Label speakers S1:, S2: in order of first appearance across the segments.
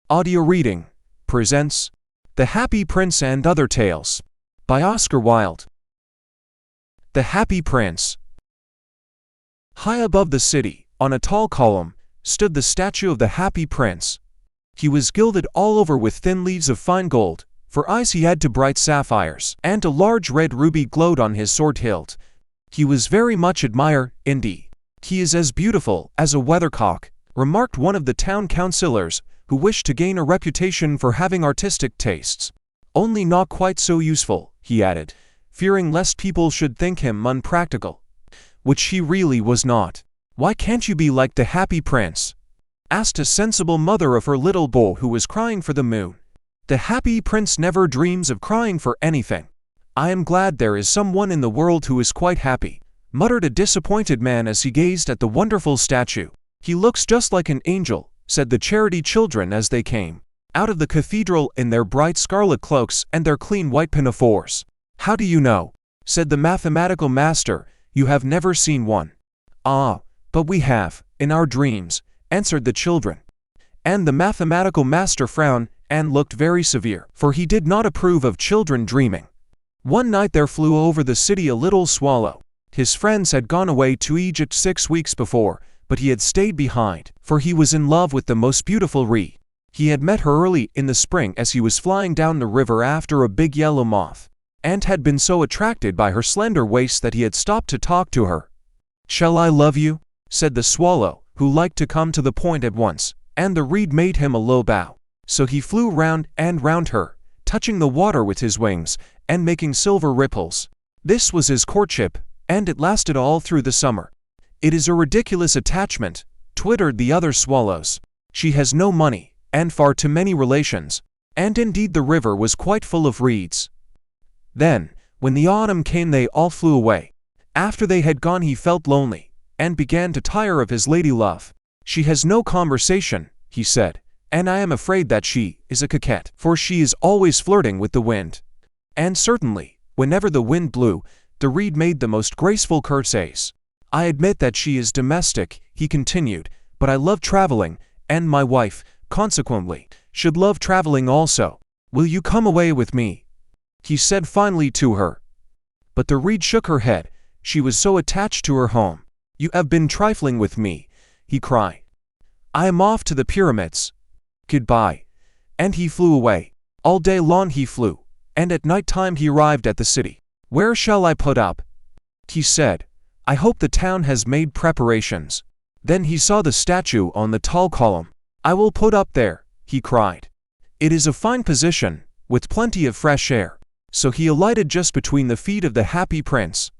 S1: Audio Reading presents The Happy Prince and Other Tales by Oscar Wilde. The Happy Prince. High above the city, on a tall column, stood the statue of the Happy Prince. He was gilded all over with thin leaves of fine gold, for eyes he had two bright sapphires, and a large red ruby glowed on his sword hilt. He was very much admired, indeed. "He is as beautiful as a weathercock," remarked one of the town councillors, who wished to gain a reputation for having artistic tastes. "Only not quite so useful," he added, fearing lest people should think him unpractical, which he really was not. "Why can't you be like the Happy Prince?" asked a sensible mother of her little boy who was crying for the moon. "The Happy Prince never dreams of crying for anything." "I am glad there is someone in the world who is quite happy," muttered a disappointed man as he gazed at the wonderful statue. "He looks just like an angel," said the charity children as they came out of the cathedral in their bright scarlet cloaks and their clean white pinafores. "How do you know?" said the mathematical master. "You have never seen one." "Ah, but we have, in our dreams," answered the children. And the mathematical master frowned and looked very severe, for he did not approve of children dreaming. One night there flew over the city a little swallow. His friends had gone away to Egypt 6 weeks before, but he had stayed behind, for he was in love with the most beautiful Ree. He had met her early in the spring as he was flying down the river after a big yellow moth, and had been so attracted by her slender waist that he had stopped to talk to her. "Shall I love you?" said the swallow, who liked to come to the point at once, and the reed made him a low bow. So he flew round and round her, touching the water with his wings, and making silver ripples. This was his courtship, and it lasted all through the summer. "It is a ridiculous attachment," twittered the other swallows. "She has no money, and far too many relations." And indeed the river was quite full of reeds. Then, when the autumn came, they all flew away. After they had gone he felt lonely, and began to tire of his lady love. "She has no conversation," he said, "and I am afraid that she is a coquette, for she is always flirting with the wind." And certainly, whenever the wind blew, the reed made the most graceful curtseys. "I admit that she is domestic," he continued, "but I love traveling, and my wife, consequently, should love traveling also. Will you come away with me?" he said finally to her. But the reed shook her head. She was so attached to her home. "You have been trifling with me," he cried. "I am off to the pyramids. Goodbye." And he flew away. All day long he flew, and at night time he arrived at the city. "Where shall I put up?" he said. "I hope the town has made preparations." Then he saw the statue on the tall column. "I will put up there," he cried. "It is a fine position, with plenty of fresh air." So he alighted just between the feet of the Happy Prince.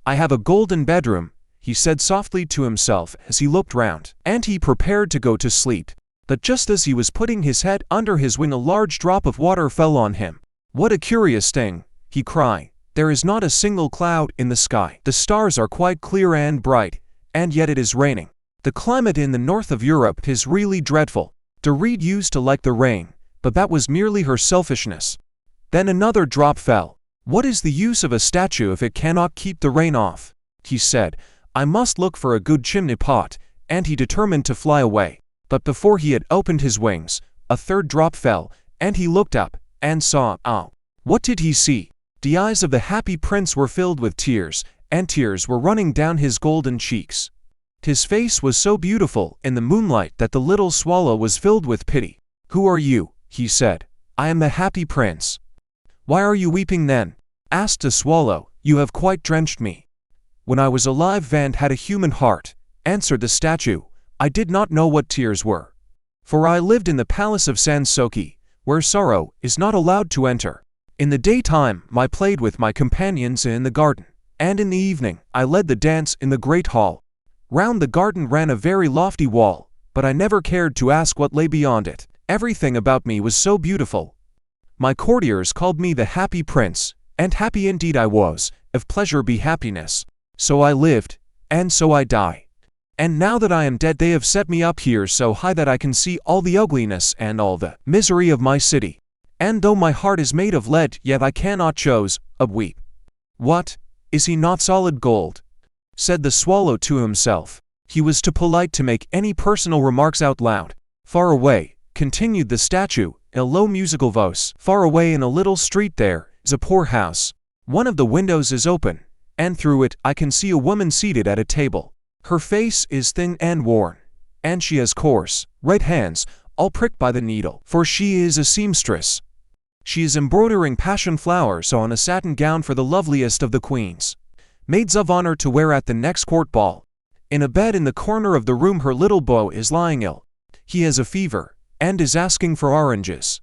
S1: "I have a golden bedroom," he said softly to himself as he looked round, and he prepared to go to sleep. But just as he was putting his head under his wing, a large drop of water fell on him. "What a curious thing," he cried. "There is not a single cloud in the sky. The stars are quite clear and bright, and yet it is raining. The climate in the north of Europe is really dreadful." The reed used to like the rain, but that was merely her selfishness. Then another drop fell. "What is the use of a statue if it cannot keep the rain off?" he said. "I must look for a good chimney pot," and he determined to fly away. But before he had opened his wings, a third drop fell, and he looked up, and saw, what did he see? The eyes of the Happy Prince were filled with tears, and tears were running down his golden cheeks. His face was so beautiful in the moonlight that the little swallow was filled with pity. "Who are you?" he said. "I am the Happy Prince." "Why are you weeping then?" asked the swallow. "You have quite drenched me." "When I was alive and had a human heart," answered the statue, "I did not know what tears were. For I lived in the palace of Sansoki, where sorrow is not allowed to enter. In the daytime I played with my companions in the garden, and in the evening I led the dance in the great hall. Round the garden ran a very lofty wall, but I never cared to ask what lay beyond it. Everything about me was so beautiful. My courtiers called me the Happy Prince, and happy indeed I was, if pleasure be happiness. So I lived, and so I die. And now that I am dead they have set me up here so high that I can see all the ugliness and all the misery of my city. And though my heart is made of lead, yet I cannot choose a weep." "What, is he not solid gold?" said the swallow to himself. He was too polite to make any personal remarks out loud. Far away, continued the statue, in a low musical voice. Far away in a little street there is a poor house. One of the windows is open, and through it I can see a woman seated at a table. Her face is thin and worn, and she has coarse, red hands, all pricked by the needle, for she is a seamstress. She is embroidering passion flowers on a satin gown for the loveliest of the queens, maids of honor to wear at the next court ball. In a bed in the corner of the room her little beau is lying ill. He has a fever, and is asking for oranges.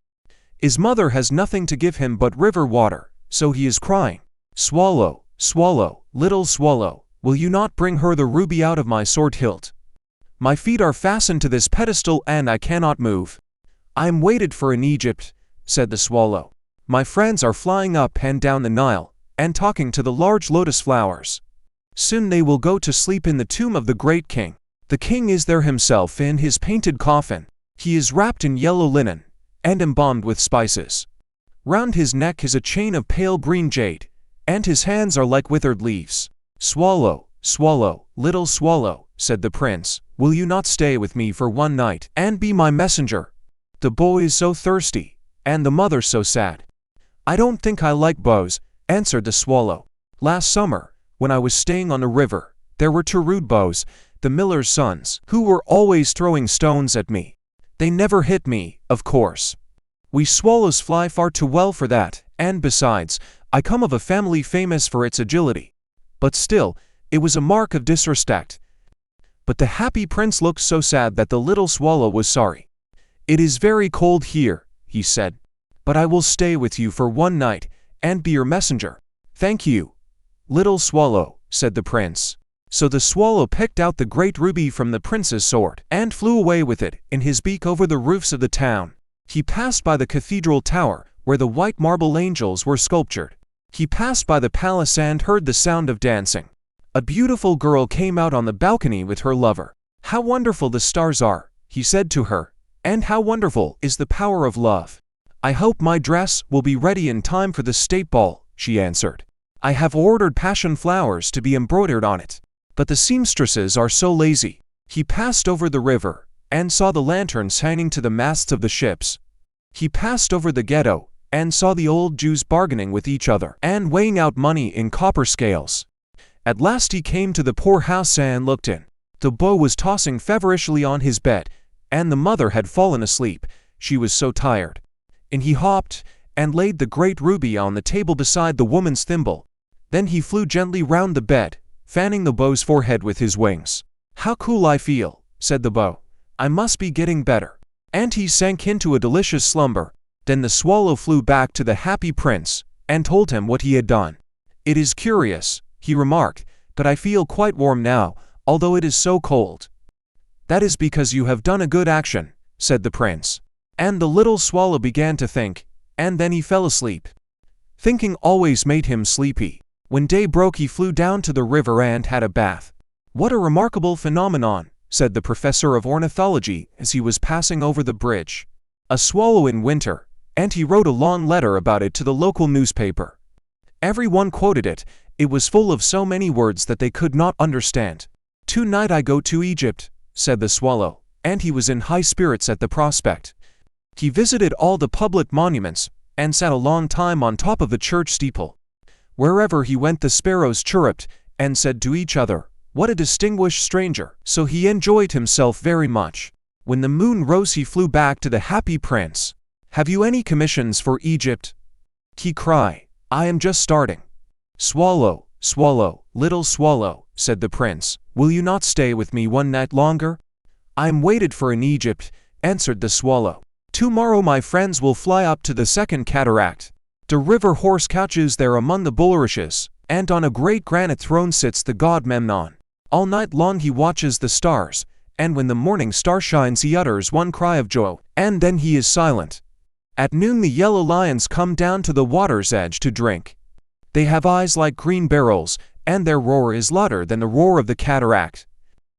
S1: His mother has nothing to give him but river water, so he is crying, "Swallow, swallow, little swallow, will you not bring her the ruby out of my sword hilt? My feet are fastened to this pedestal and I cannot move. I am waited for in Egypt," said the swallow. "My friends are flying up and down the Nile, and talking to the large lotus flowers. Soon they will go to sleep in the tomb of the great king. The king is there himself in his painted coffin. He is wrapped in yellow linen, and embalmed with spices. Round his neck is a chain of pale green jade, and his hands are like withered leaves. Swallow, swallow, little swallow," said the prince, "will you not stay with me for one night, and be my messenger? The boy is so thirsty, and the mother so sad." "I don't think I like bows," answered the swallow. "Last summer, when I was staying on the river, there were two rude bows, the miller's sons, who were always throwing stones at me. They never hit me, of course. We swallows fly far too well for that, and besides, I come of a family famous for its agility. But still, it was a mark of disrespect." But the happy prince looked so sad that the little swallow was sorry. "It is very cold here," he said, "but I will stay with you for one night, and be your messenger." "Thank you, little swallow," said the prince. So the swallow picked out the great ruby from the prince's sword, and flew away with it in his beak over the roofs of the town. He passed by the cathedral tower, where the white marble angels were sculptured. He passed by the palace and heard the sound of dancing. A beautiful girl came out on the balcony with her lover. "How wonderful the stars are," he said to her, "and how wonderful is the power of love." "I hope my dress will be ready in time for the state ball," she answered. "I have ordered passion flowers to be embroidered on it, but the seamstresses are so lazy." He passed over the river, and saw the lanterns hanging to the masts of the ships. He passed over the ghetto, and saw the old Jews bargaining with each other, and weighing out money in copper scales. At last he came to the poor house and looked in. The beau was tossing feverishly on his bed, and the mother had fallen asleep, she was so tired. And he hopped, and laid the great ruby on the table beside the woman's thimble. Then he flew gently round the bed, fanning the beau's forehead with his wings. "How cool I feel," said the beau. "I must be getting better." And he sank into a delicious slumber. Then the swallow flew back to the happy prince, and told him what he had done. "It is curious," he remarked, "but I feel quite warm now, although it is so cold." "That is because you have done a good action," said the prince. And the little swallow began to think, and then he fell asleep. Thinking always made him sleepy. When day broke he flew down to the river and had a bath. "What a remarkable phenomenon," said the professor of ornithology as he was passing over the bridge. "A swallow in winter," and he wrote a long letter about it to the local newspaper. Everyone quoted it. It was full of so many words that they could not understand. "Tonight I go to Egypt," said the swallow, and he was in high spirits at the prospect. He visited all the public monuments, and sat a long time on top of the church steeple. Wherever he went the sparrows chirruped, and said to each other, "What a distinguished stranger!" So he enjoyed himself very much. When the moon rose he flew back to the happy prince. "Have you any commissions for Egypt?" he cried. "I am just starting." "Swallow, swallow, little swallow," said the prince, "will you not stay with me one night longer?" "I am waited for in Egypt," answered the swallow. "Tomorrow my friends will fly up to the second cataract. The river horse couches there among the bulrushes, and on a great granite throne sits the god Memnon. All night long he watches the stars, and when the morning star shines he utters one cry of joy, and then he is silent. At noon the yellow lions come down to the water's edge to drink. They have eyes like green beryls, and their roar is louder than the roar of the cataract."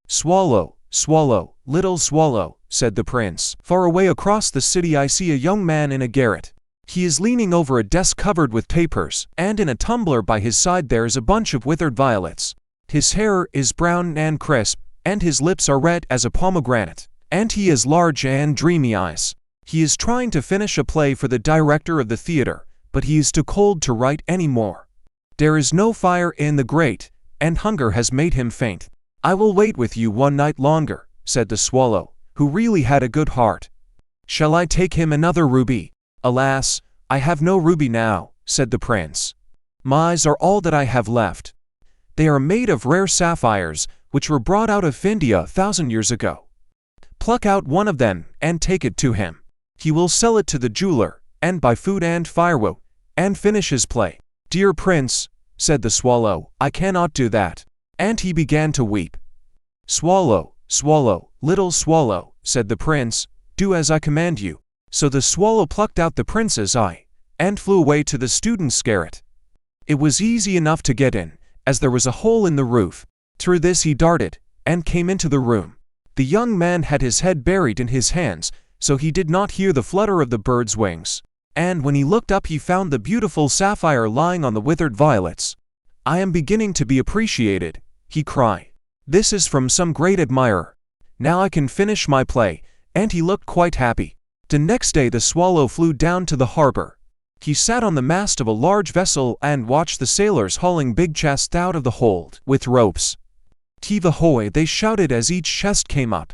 S1: "Swallow, swallow, little swallow," said the prince. "Far away across the city I see a young man in a garret. He is leaning over a desk covered with papers, and in a tumbler by his side there is a bunch of withered violets. His hair is brown and crisp, and his lips are red as a pomegranate, and he has large and dreamy eyes. He is trying to finish a play for the director of the theater, but he is too cold to write any more. There is no fire in the grate, and hunger has made him faint. I will wait with you one night longer, said the swallow, who really had a good heart. Shall I take him another ruby? Alas, I have no ruby now, said the prince. Mine are all that I have left. They are made of rare sapphires, which were brought out of India 1,000 years ago. Pluck out one of them and take it to him. He will sell it to the jeweler, and buy food and firewood, and finish his play. Dear prince, said the swallow, I cannot do that. And he began to weep. Swallow, swallow, little swallow, said the prince, do as I command you. So the swallow plucked out the prince's eye, and flew away to the student's garret. It was easy enough to get in, as there was a hole in the roof. Through this he darted, and came into the room. The young man had his head buried in his hands, so he did not hear the flutter of the bird's wings. And when he looked up he found the beautiful sapphire lying on the withered violets. I am beginning to be appreciated, he cried. This is from some great admirer. Now I can finish my play, and he looked quite happy. The next day the swallow flew down to the harbor. He sat on the mast of a large vessel and watched the sailors hauling big chests out of the hold with ropes. Heave ahoy, they shouted as each chest came up.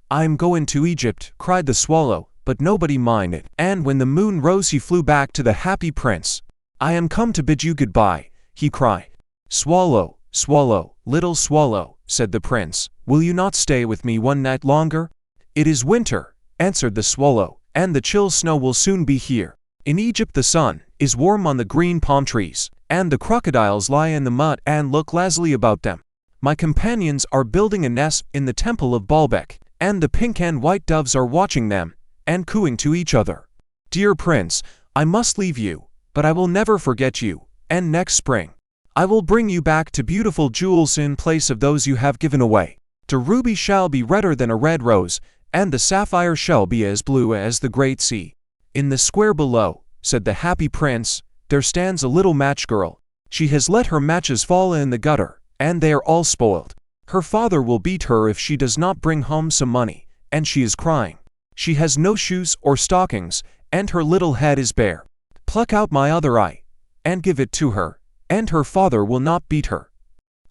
S1: I'm going to Egypt, cried the swallow, but nobody minded. And when the moon rose he flew back to the happy prince. I am come to bid you goodbye, he cried. Swallow, swallow, little swallow, said the prince, will you not stay with me one night longer? It is winter, answered the swallow, and the chill snow will soon be here. In Egypt the sun is warm on the green palm trees, and the crocodiles lie in the mud and look lazily about them. My companions are building a nest in the temple of Baalbec, and the pink and white doves are watching them, and cooing to each other. Dear prince, I must leave you, but I will never forget you, and next spring I will bring you back to beautiful jewels in place of those you have given away. The ruby shall be redder than a red rose, and the sapphire shall be as blue as the great sea. In the square below, said the happy prince, there stands a little match girl. She has let her matches fall in the gutter, and they are all spoiled. Her father will beat her if she does not bring home some money, and she is crying. She has no shoes or stockings, and her little head is bare. Pluck out my other eye, and give it to her, and her father will not beat her.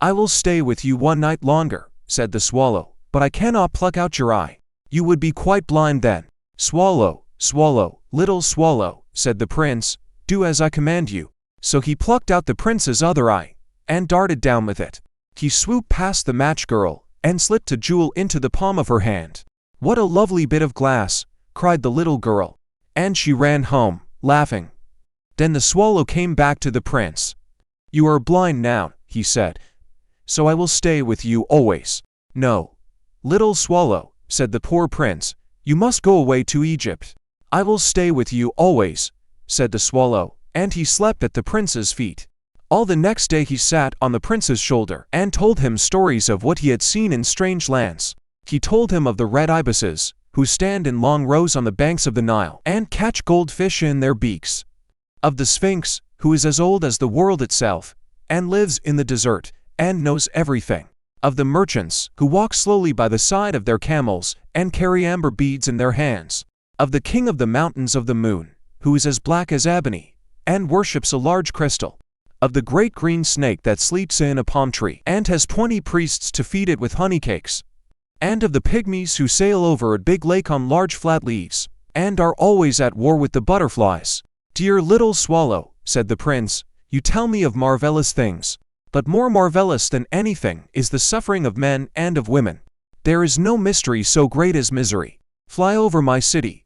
S1: I will stay with you one night longer, said the swallow, but I cannot pluck out your eye. You would be quite blind then. Swallow, swallow, little swallow, said the prince, do as I command you. So he plucked out the prince's other eye, and darted down with it. He swooped past the match girl, and slipped a jewel into the palm of her hand. What a lovely bit of glass, cried the little girl, and she ran home, laughing. Then the swallow came back to the prince. You are blind now, he said, so I will stay with you always. No, little swallow, said the poor prince, you must go away to Egypt. I will stay with you always, said the swallow, and he slept at the prince's feet. All the next day he sat on the prince's shoulder and told him stories of what he had seen in strange lands. He told him of the red ibises, who stand in long rows on the banks of the Nile and catch goldfish in their beaks. Of the Sphinx, who is as old as the world itself, and lives in the desert, and knows everything. Of the merchants, who walk slowly by the side of their camels, and carry amber beads in their hands. Of the king of the mountains of the moon, who is as black as ebony, and worships a large crystal. Of the great green snake that sleeps in a palm tree, and has 20 priests to feed it with honey cakes. And of the pygmies who sail over a big lake on large flat leaves, and are always at war with the butterflies. Dear little swallow, said the prince, you tell me of marvelous things. But more marvelous than anything is the suffering of men and of women. There is no mystery so great as misery. Fly over my city,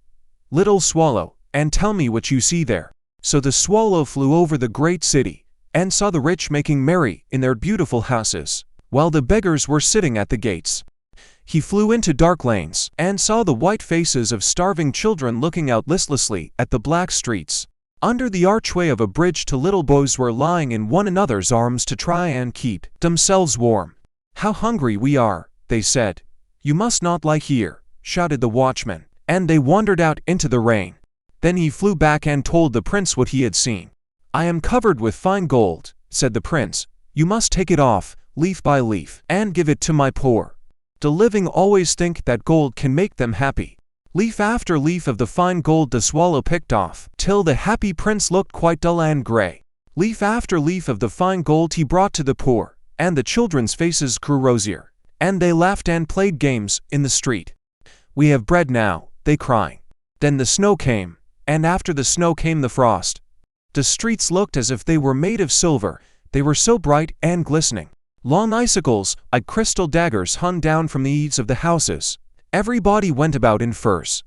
S1: little swallow, and tell me what you see there. So the swallow flew over the great city, and saw the rich making merry in their beautiful houses, while the beggars were sitting at the gates. He flew into dark lanes, and saw the white faces of starving children looking out listlessly at the black streets. Under the archway of a bridge two little boys were lying in one another's arms to try and keep themselves warm. How hungry we are, they said. You must not lie here, shouted the watchman, and they wandered out into the rain. Then he flew back and told the prince what he had seen. I am covered with fine gold, said the prince. You must take it off, leaf by leaf, and give it to my poor. The living always think that gold can make them happy. Leaf after leaf of the fine gold the swallow picked off, till the happy prince looked quite dull and grey. Leaf after leaf of the fine gold he brought to the poor, and the children's faces grew rosier, and they laughed and played games in the street. "We have bread now," they cried. Then the snow came, and after the snow came the frost. The streets looked as if they were made of silver, they were so bright and glistening. Long icicles, like crystal daggers, hung down from the eaves of the houses. Everybody went about in furs,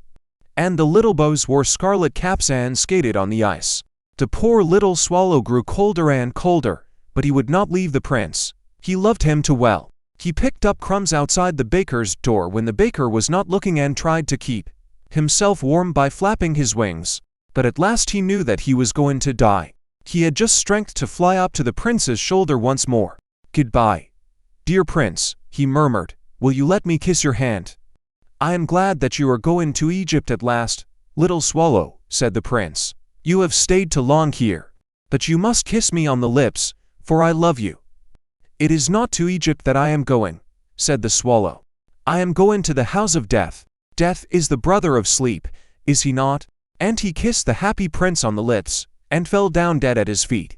S1: and the little boys wore scarlet caps and skated on the ice. The poor little swallow grew colder and colder, but he would not leave the prince. He loved him too well. He picked up crumbs outside the baker's door when the baker was not looking and tried to keep himself warm by flapping his wings. But at last he knew that he was going to die. He had just strength to fly up to the prince's shoulder once more. "Goodbye, dear prince," he murmured. "Will you let me kiss your hand?" "I am glad that you are going to Egypt at last, little swallow," said the prince. "You have stayed too long here. But you must kiss me on the lips, for I love you." "It is not to Egypt that I am going," said the swallow. "I am going to the house of death. Death is the brother of sleep, is he not?" And he kissed the happy prince on the lips, and fell down dead at his feet.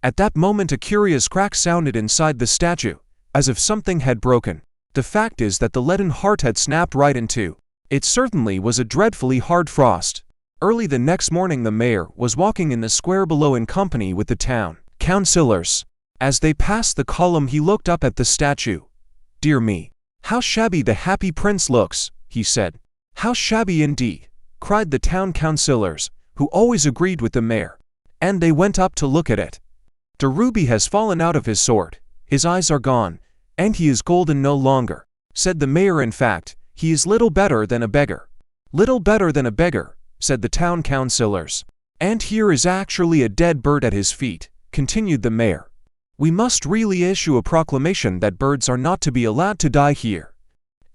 S1: At that moment a curious crack sounded inside the statue, as if something had broken. The fact is that the leaden heart had snapped right in two. It certainly was a dreadfully hard frost. Early the next morning the mayor was walking in the square below in company with the town councillors. As they passed the column he looked up at the statue. "Dear me, how shabby the happy prince looks," he said. "How shabby indeed," cried the town councillors, who always agreed with the mayor. And they went up to look at it. "The ruby has fallen out of his sword, his eyes are gone, and he is golden no longer," said the mayor. "In fact, he is little better than a beggar." "Little better than a beggar," said the town councillors. "And here is actually a dead bird at his feet," continued the mayor. "We must really issue a proclamation that birds are not to be allowed to die here."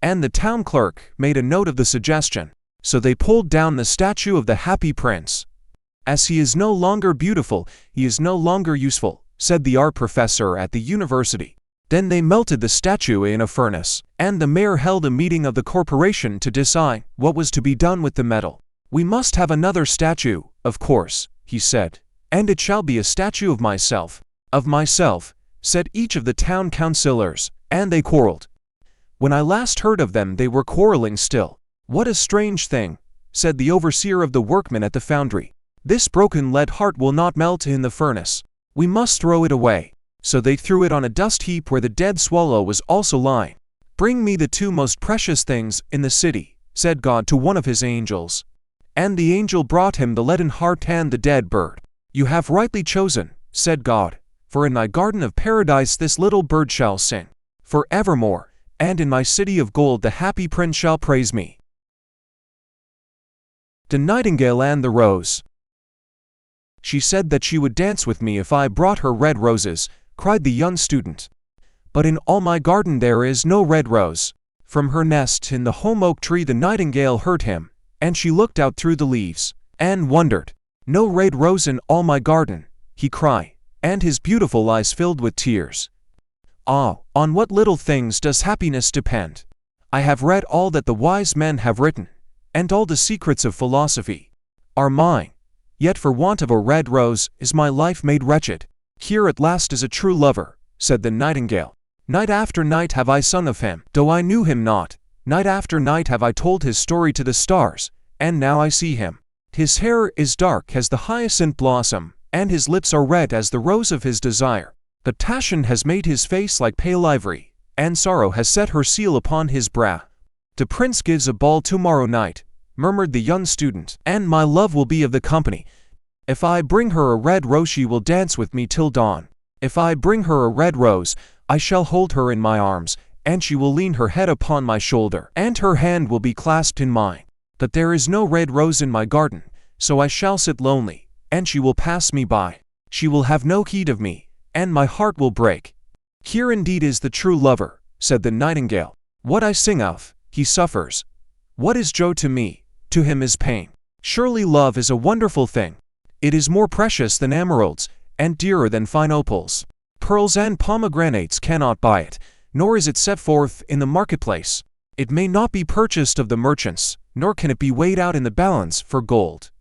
S1: And the town clerk made a note of the suggestion. So they pulled down the statue of the happy prince. "As he is no longer beautiful, he is no longer useful," said the art professor at the university. Then they melted the statue in a furnace, and the mayor held a meeting of the corporation to decide what was to be done with the metal. "We must have another statue, of course," he said, "and it shall be a statue of myself." "Of myself," said each of the town councillors, and they quarreled. When I last heard of them they were quarreling still. "What a strange thing," said the overseer of the workmen at the foundry. "This broken lead heart will not melt in the furnace. We must throw it away." So they threw it on a dust heap where the dead swallow was also lying. "Bring me the two most precious things in the city," said God to one of his angels. And the angel brought him the leaden heart and the dead bird. "You have rightly chosen," said God, "for in my garden of paradise this little bird shall sing for evermore, and in my city of gold the happy prince shall praise me." The Nightingale and the Rose. "She said that she would dance with me if I brought her red roses," cried the young student. "But in all my garden there is no red rose." From her nest in the holm oak tree the nightingale heard him, and she looked out through the leaves, and wondered. "No red rose in all my garden," he cried, and his beautiful eyes filled with tears. "Ah, on what little things does happiness depend! I have read all that the wise men have written, and all the secrets of philosophy are mine. Yet for want of a red rose is my life made wretched." "Here at last is a true lover," said the nightingale. "Night after night have I sung of him, though I knew him not. Night after night have I told his story to the stars, and now I see him. His hair is dark as the hyacinth blossom, and his lips are red as the rose of his desire. But passion has made his face like pale ivory, and sorrow has set her seal upon his brow. The prince gives a ball tomorrow night," murmured the young student, "and my love will be of the company. If I bring her a red rose she will dance with me till dawn. If I bring her a red rose, I shall hold her in my arms, and she will lean her head upon my shoulder, and her hand will be clasped in mine. But there is no red rose in my garden, so I shall sit lonely, and she will pass me by. She will have no heed of me, and my heart will break." "Here indeed is the true lover," said the nightingale. "What I sing of, he suffers. What is joy to me, to him is pain. Surely love is a wonderful thing. It is more precious than emeralds, and dearer than fine opals. Pearls and pomegranates cannot buy it, nor is it set forth in the marketplace. It may not be purchased of the merchants, nor can it be weighed out in the balance for gold.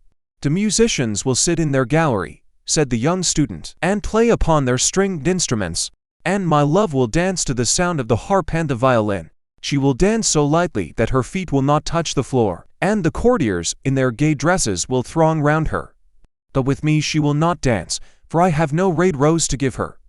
S1: The musicians will sit in their gallery, said the young student, and play upon their stringed instruments, and my love will dance to the sound of the harp and the violin. She will dance so lightly that her feet will not touch the floor, and the courtiers in their gay dresses will throng round her. But with me she will not dance, for I have no red rose to give her.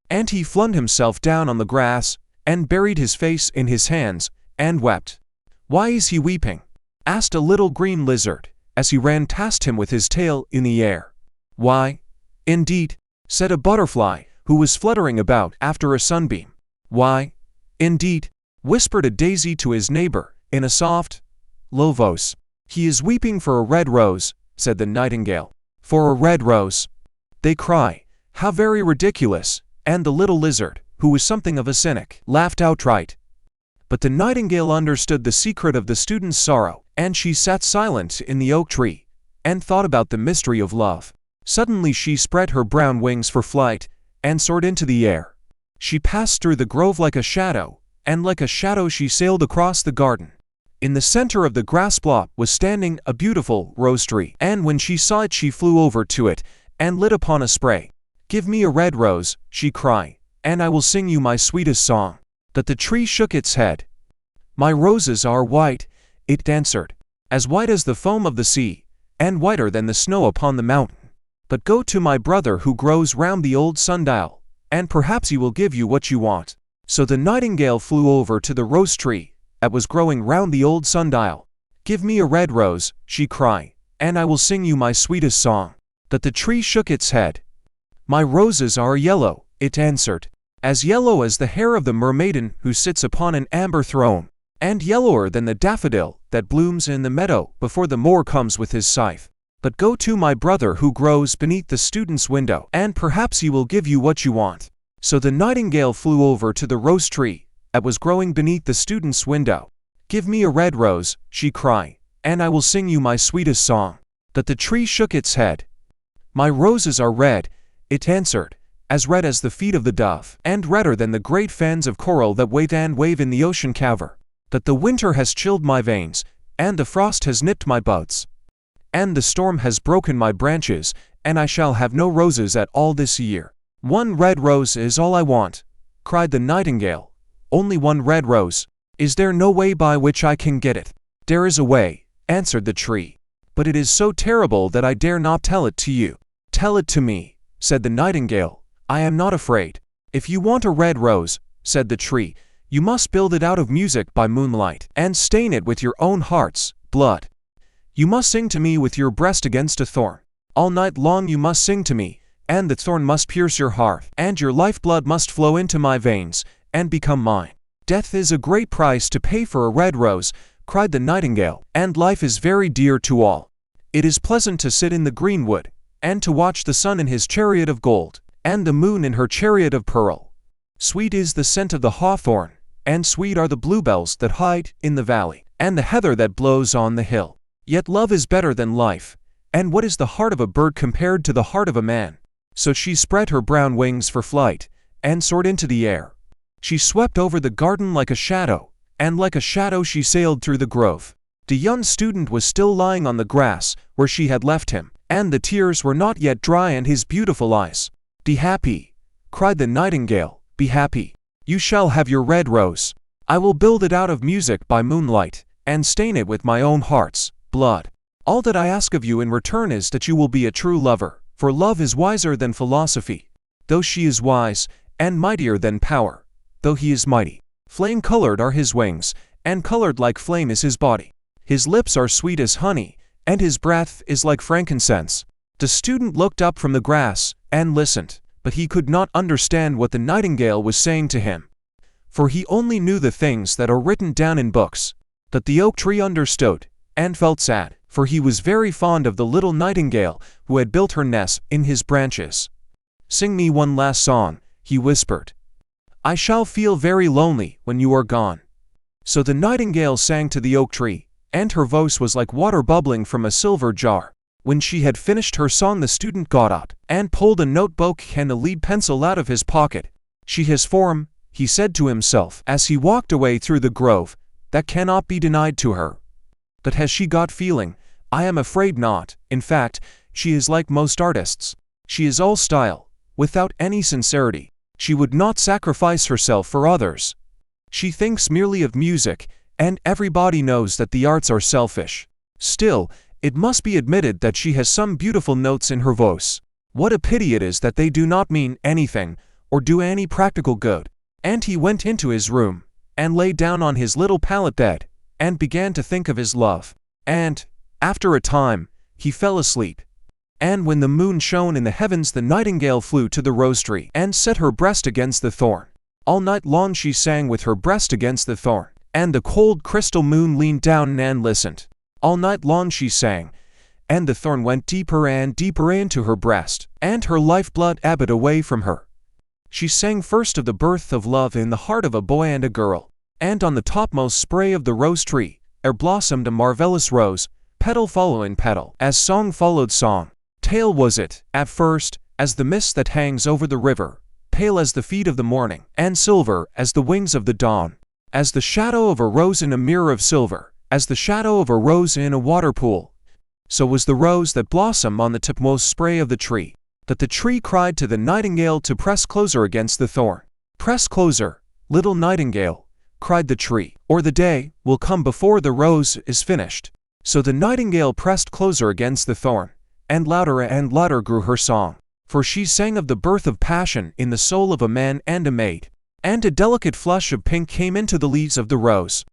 S1: And he flung himself down on the grass, and buried his face in his hands, and wept. Why is he weeping? Asked a little green lizard, as he ran past him with his tail in the air. Why, indeed, said a butterfly, who was fluttering about after a sunbeam. Why, indeed, whispered a daisy to his neighbor, in a soft, low voice. He is weeping for a red rose, said the nightingale. For a red rose, they cry. How very ridiculous! And the little lizard, who was something of a cynic, laughed outright. But the nightingale understood the secret of the student's sorrow, and she sat silent in the oak tree, and thought about the mystery of love. Suddenly she spread her brown wings for flight, and soared into the air. She passed through the grove like a shadow, and like a shadow she sailed across the garden. In the center of the grass plot was standing a beautiful rose tree, and when she saw it she flew over to it, and lit upon a spray. Give me a red rose, she cried, and I will sing you my sweetest song. But the tree shook its head. My roses are white, it answered, as white as the foam of the sea, and whiter than the snow upon the mountain. But go to my brother who grows round the old sundial, and perhaps he will give you what you want. So the nightingale flew over to the rose tree that was growing round the old sundial. Give me a red rose, she cried, and I will sing you my sweetest song. But the tree shook its head. My roses are yellow, it answered, as yellow as the hair of the mermaiden who sits upon an amber throne, and yellower than the daffodil that blooms in the meadow before the mower comes with his scythe. But go to my brother who grows beneath the student's window, and perhaps he will give you what you want. So the nightingale flew over to the rose tree that was growing beneath the student's window. Give me a red rose, she cried, and I will sing you my sweetest song. But the tree shook its head. My roses are red, it answered, as red as the feet of the dove, and redder than the great fans of coral that wait and wave in the ocean cavern. But the winter has chilled my veins, and the frost has nipped my buds, and the storm has broken my branches, and I shall have no roses at all this year. One red rose is all I want, cried the nightingale. Only one red rose. Is there no way by which I can get it? There is a way, answered the tree, but it is so terrible that I dare not tell it to you. Tell it to me, said the nightingale. I am not afraid. If you want a red rose, said the tree, you must build it out of music by moonlight, and stain it with your own heart's blood. You must sing to me with your breast against a thorn. All night long you must sing to me, and the thorn must pierce your heart, and your lifeblood must flow into my veins, and become mine. Death is a great price to pay for a red rose, cried the nightingale, and life is very dear to all. It is pleasant to sit in the greenwood, and to watch the sun in his chariot of gold, and the moon in her chariot of pearl. Sweet is the scent of the hawthorn, and sweet are the bluebells that hide in the valley, and the heather that blows on the hill. Yet love is better than life, and what is the heart of a bird compared to the heart of a man? So she spread her brown wings for flight, and soared into the air. She swept over the garden like a shadow, and like a shadow she sailed through the grove. The young student was still lying on the grass where she had left him, and the tears were not yet dry in his beautiful eyes. Be happy, cried the nightingale, be happy. You shall have your red rose. I will build it out of music by moonlight, and stain it with my own heart's blood. All that I ask of you in return is that you will be a true lover, for love is wiser than philosophy, though she is wise, and mightier than power, though he is mighty. Flame-colored are his wings, and colored like flame is his body. His lips are sweet as honey, and his breath is like frankincense. The student looked up from the grass, and listened, but he could not understand what the nightingale was saying to him, for he only knew the things that are written down in books. But the oak tree understood, and felt sad, for he was very fond of the little nightingale who had built her nest in his branches. Sing me one last song, he whispered. I shall feel very lonely when you are gone. So the nightingale sang to the oak tree, and her voice was like water bubbling from a silver jar. When she had finished her song, the student got up, and pulled a notebook and a lead pencil out of his pocket. She has form, he said to himself as he walked away through the grove, that cannot be denied to her. But has she got feeling? I am afraid not. In fact, she is like most artists. She is all style, without any sincerity. She would not sacrifice herself for others. She thinks merely of music, and everybody knows that the arts are selfish. Still, it must be admitted that she has some beautiful notes in her voice. What a pity it is that they do not mean anything, or do any practical good. And he went into his room, and lay down on his little pallet bed, and began to think of his love. And, after a time, he fell asleep. And when the moon shone in the heavens, the nightingale flew to the rose tree, and set her breast against the thorn. All night long she sang with her breast against the thorn, and the cold crystal moon leaned down and listened. All night long she sang, and the thorn went deeper and deeper into her breast, and her lifeblood ebbed away from her. She sang first of the birth of love in the heart of a boy and a girl, and on the topmost spray of the rose tree there blossomed a marvelous rose, petal following petal, as song followed song. Pale was it, at first, as the mist that hangs over the river, pale as the feet of the morning, and silver as the wings of the dawn, as the shadow of a rose in a mirror of silver, as the shadow of a rose in a water pool. So was the rose that blossomed on the topmost spray of the tree, that the tree cried to the nightingale to press closer against the thorn. Press closer, little nightingale, cried the tree, or the day will come before the rose is finished. So the nightingale pressed closer against the thorn, and louder grew her song, for she sang of the birth of passion in the soul of a man and a maid, and a delicate flush of pink came into the leaves of the rose,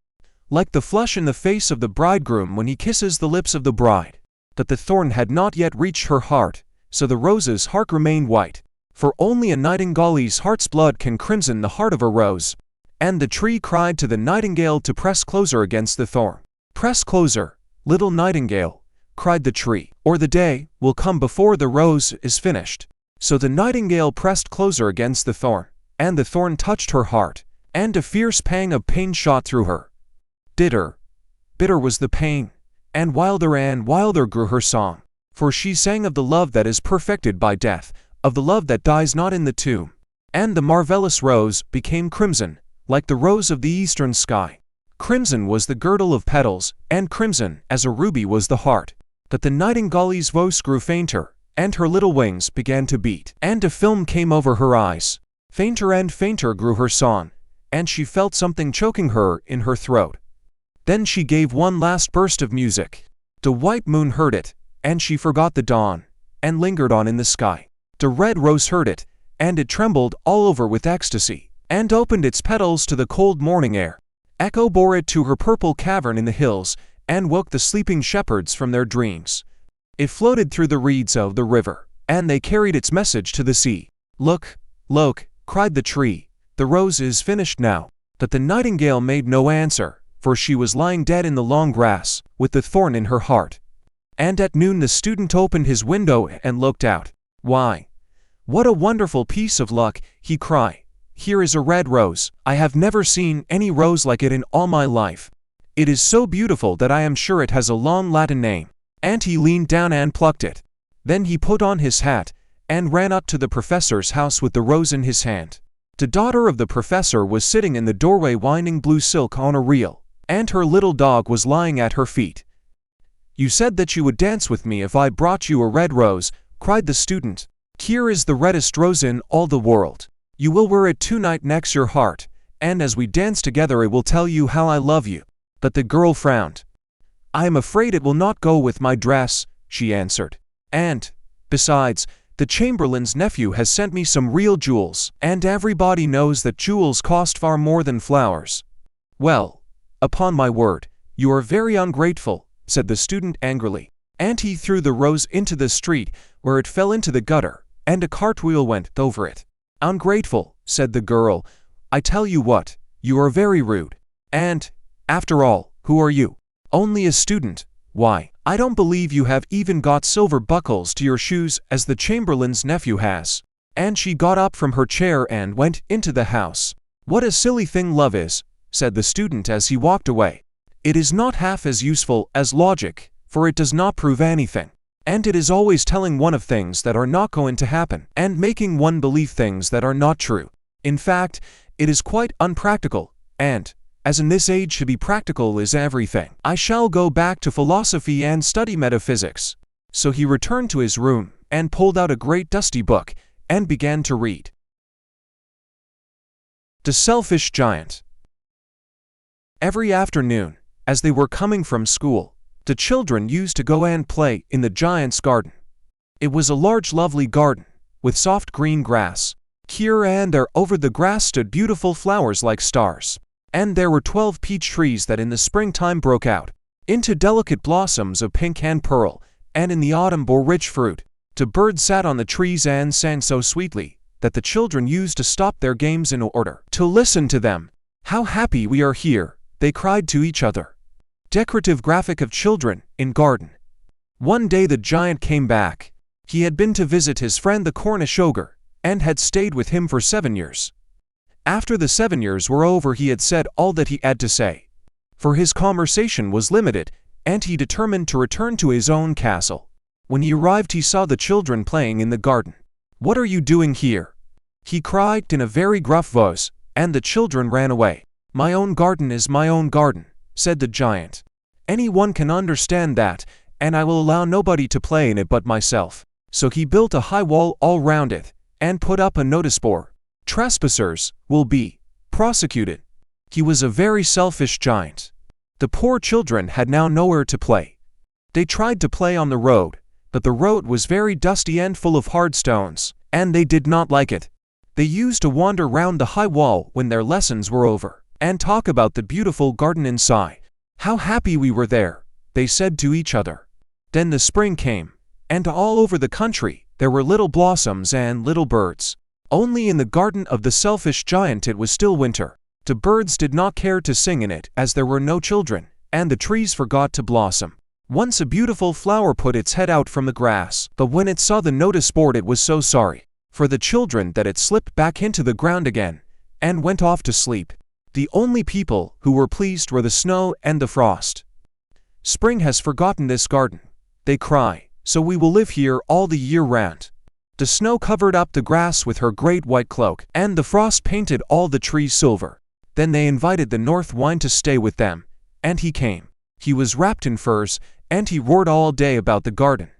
S1: like the flush in the face of the bridegroom when he kisses the lips of the bride. That the thorn had not yet reached her heart, so the rose's heart remained white, for only a nightingale's heart's blood can crimson the heart of a rose. And the tree cried to the nightingale to press closer against the thorn. Press closer, little nightingale, cried the tree, or the day will come before the rose is finished. So the nightingale pressed closer against the thorn, and the thorn touched her heart, and a fierce pang of pain shot through her. Bitter was the pain, and wilder grew her song, for she sang of the love that is perfected by death, of the love that dies not in the tomb. And the marvelous rose became crimson, like the rose of the eastern sky. Crimson was the girdle of petals, and crimson as a ruby was the heart. That the nightingale's voice grew fainter, and her little wings began to beat, and a film came over her eyes. Fainter and fainter grew her song, and she felt something choking her in her throat. Then she gave one last burst of music. The white moon heard it, and she forgot the dawn, and lingered on in the sky. The red rose heard it, and it trembled all over with ecstasy, and opened its petals to the cold morning air. Echo bore it to her purple cavern in the hills, and woke the sleeping shepherds from their dreams. It floated through the reeds of the river, and they carried its message to the sea. Look, cried the tree, the rose is finished now. But the nightingale made no answer, for she was lying dead in the long grass, with the thorn in her heart. And at noon the student opened his window and looked out. Why, what a wonderful piece of luck, he cried. Here is a red rose. I have never seen any rose like it in all my life. It is so beautiful that I am sure it has a long Latin name. And he leaned down and plucked it. Then he put on his hat, and ran up to the professor's house with the rose in his hand. The daughter of the professor was sitting in the doorway winding blue silk on a reel, and her little dog was lying at her feet. You said that you would dance with me if I brought you a red rose, cried the student. Here is the reddest rose in all the world. You will wear it tonight next your heart, and as we dance together it will tell you how I love you. But the girl frowned. I am afraid it will not go with my dress, she answered. And, besides, the chamberlain's nephew has sent me some real jewels, and everybody knows that jewels cost far more than flowers. Well, upon my word, you are very ungrateful, said the student angrily. And he threw the rose into the street, where it fell into the gutter, and a cartwheel went over it. Ungrateful, said the girl. I tell you what, you are very rude. And, after all, who are you? Only a student. Why, I don't believe you have even got silver buckles to your shoes as the chamberlain's nephew has. And she got up from her chair and went into the house. What a silly thing love is, said the student as he walked away. It is not half as useful as logic, for it does not prove anything. And it is always telling one of things that are not going to happen, and making one believe things that are not true. In fact, it is quite unpractical, and, as in this age to be practical is everything. I shall go back to philosophy and study metaphysics." So he returned to his room and pulled out a great dusty book and began to read. The Selfish Giant. Every afternoon, as they were coming from school, the children used to go and play in the giant's garden. It was a large lovely garden, with soft green grass. Here and there over the grass stood beautiful flowers like stars. And there were 12 peach trees that in the springtime broke out into delicate blossoms of pink and pearl, and in the autumn bore rich fruit. The birds sat on the trees and sang so sweetly that the children used to stop their games in order to listen to them. "How happy we are here," they cried to each other. Decorative graphic of children in garden. One day the giant came back. He had been to visit his friend the Cornish ogre, and had stayed with him for 7 years. After the 7 years were over, he had said all that he had to say, for his conversation was limited, and he determined to return to his own castle. When he arrived, he saw the children playing in the garden. "What are you doing here?" he cried in a very gruff voice, and the children ran away. "My own garden is my own garden," said the giant. "Anyone can understand that, and I will allow nobody to play in it but myself." So he built a high wall all round it, and put up a notice board. "Trespassers will be prosecuted." He was a very selfish giant. The poor children had now nowhere to play. They tried to play on the road, but the road was very dusty and full of hard stones, and they did not like it. They used to wander round the high wall when their lessons were over, and talk about the beautiful garden inside. "How happy we were there," they said to each other. Then the spring came, and all over the country there were little blossoms and little birds. Only in the garden of the selfish giant it was still winter. The birds did not care to sing in it as there were no children, and the trees forgot to blossom. Once a beautiful flower put its head out from the grass, but when it saw the notice board it was so sorry for the children that it slipped back into the ground again, and went off to sleep. The only people who were pleased were the snow and the frost. "Spring has forgotten this garden," they cry, "so we will live here all the year round." The snow covered up the grass with her great white cloak, and the frost painted all the trees silver. Then they invited the north wind to stay with them, and he came. He was wrapped in furs, and he roared all day about the garden,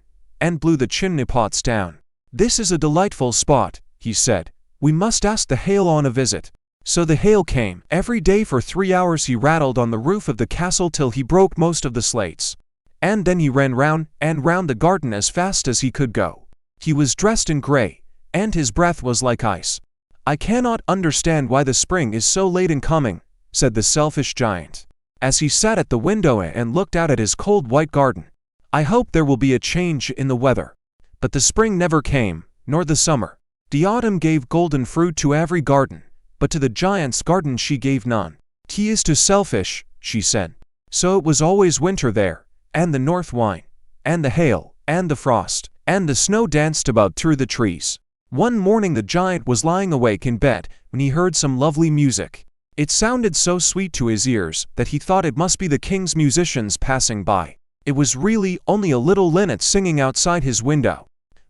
S1: and blew the chimney pots down. "This is a delightful spot," he said. "We must ask the hail on a visit." So the hail came. Every day for 3 hours he rattled on the roof of the castle till he broke most of the slates. And then he ran round and round the garden as fast as he could go. He was dressed in grey, and his breath was like ice. "I cannot understand why the spring is so late in coming," said the selfish giant, as he sat at the window and looked out at his cold white garden. "I hope there will be a change in the weather." But the spring never came, nor the summer. The autumn gave golden fruit to every garden, but to the giant's garden she gave none. "He is too selfish," she said. So it was always winter there, and the north wind, and the hail, and the frost, and the snow danced about through the trees. One morning the giant was lying awake in bed when he heard some lovely music. It sounded so sweet to his ears that he thought it must be the king's musicians passing by. It was really only a little linnet singing outside his window.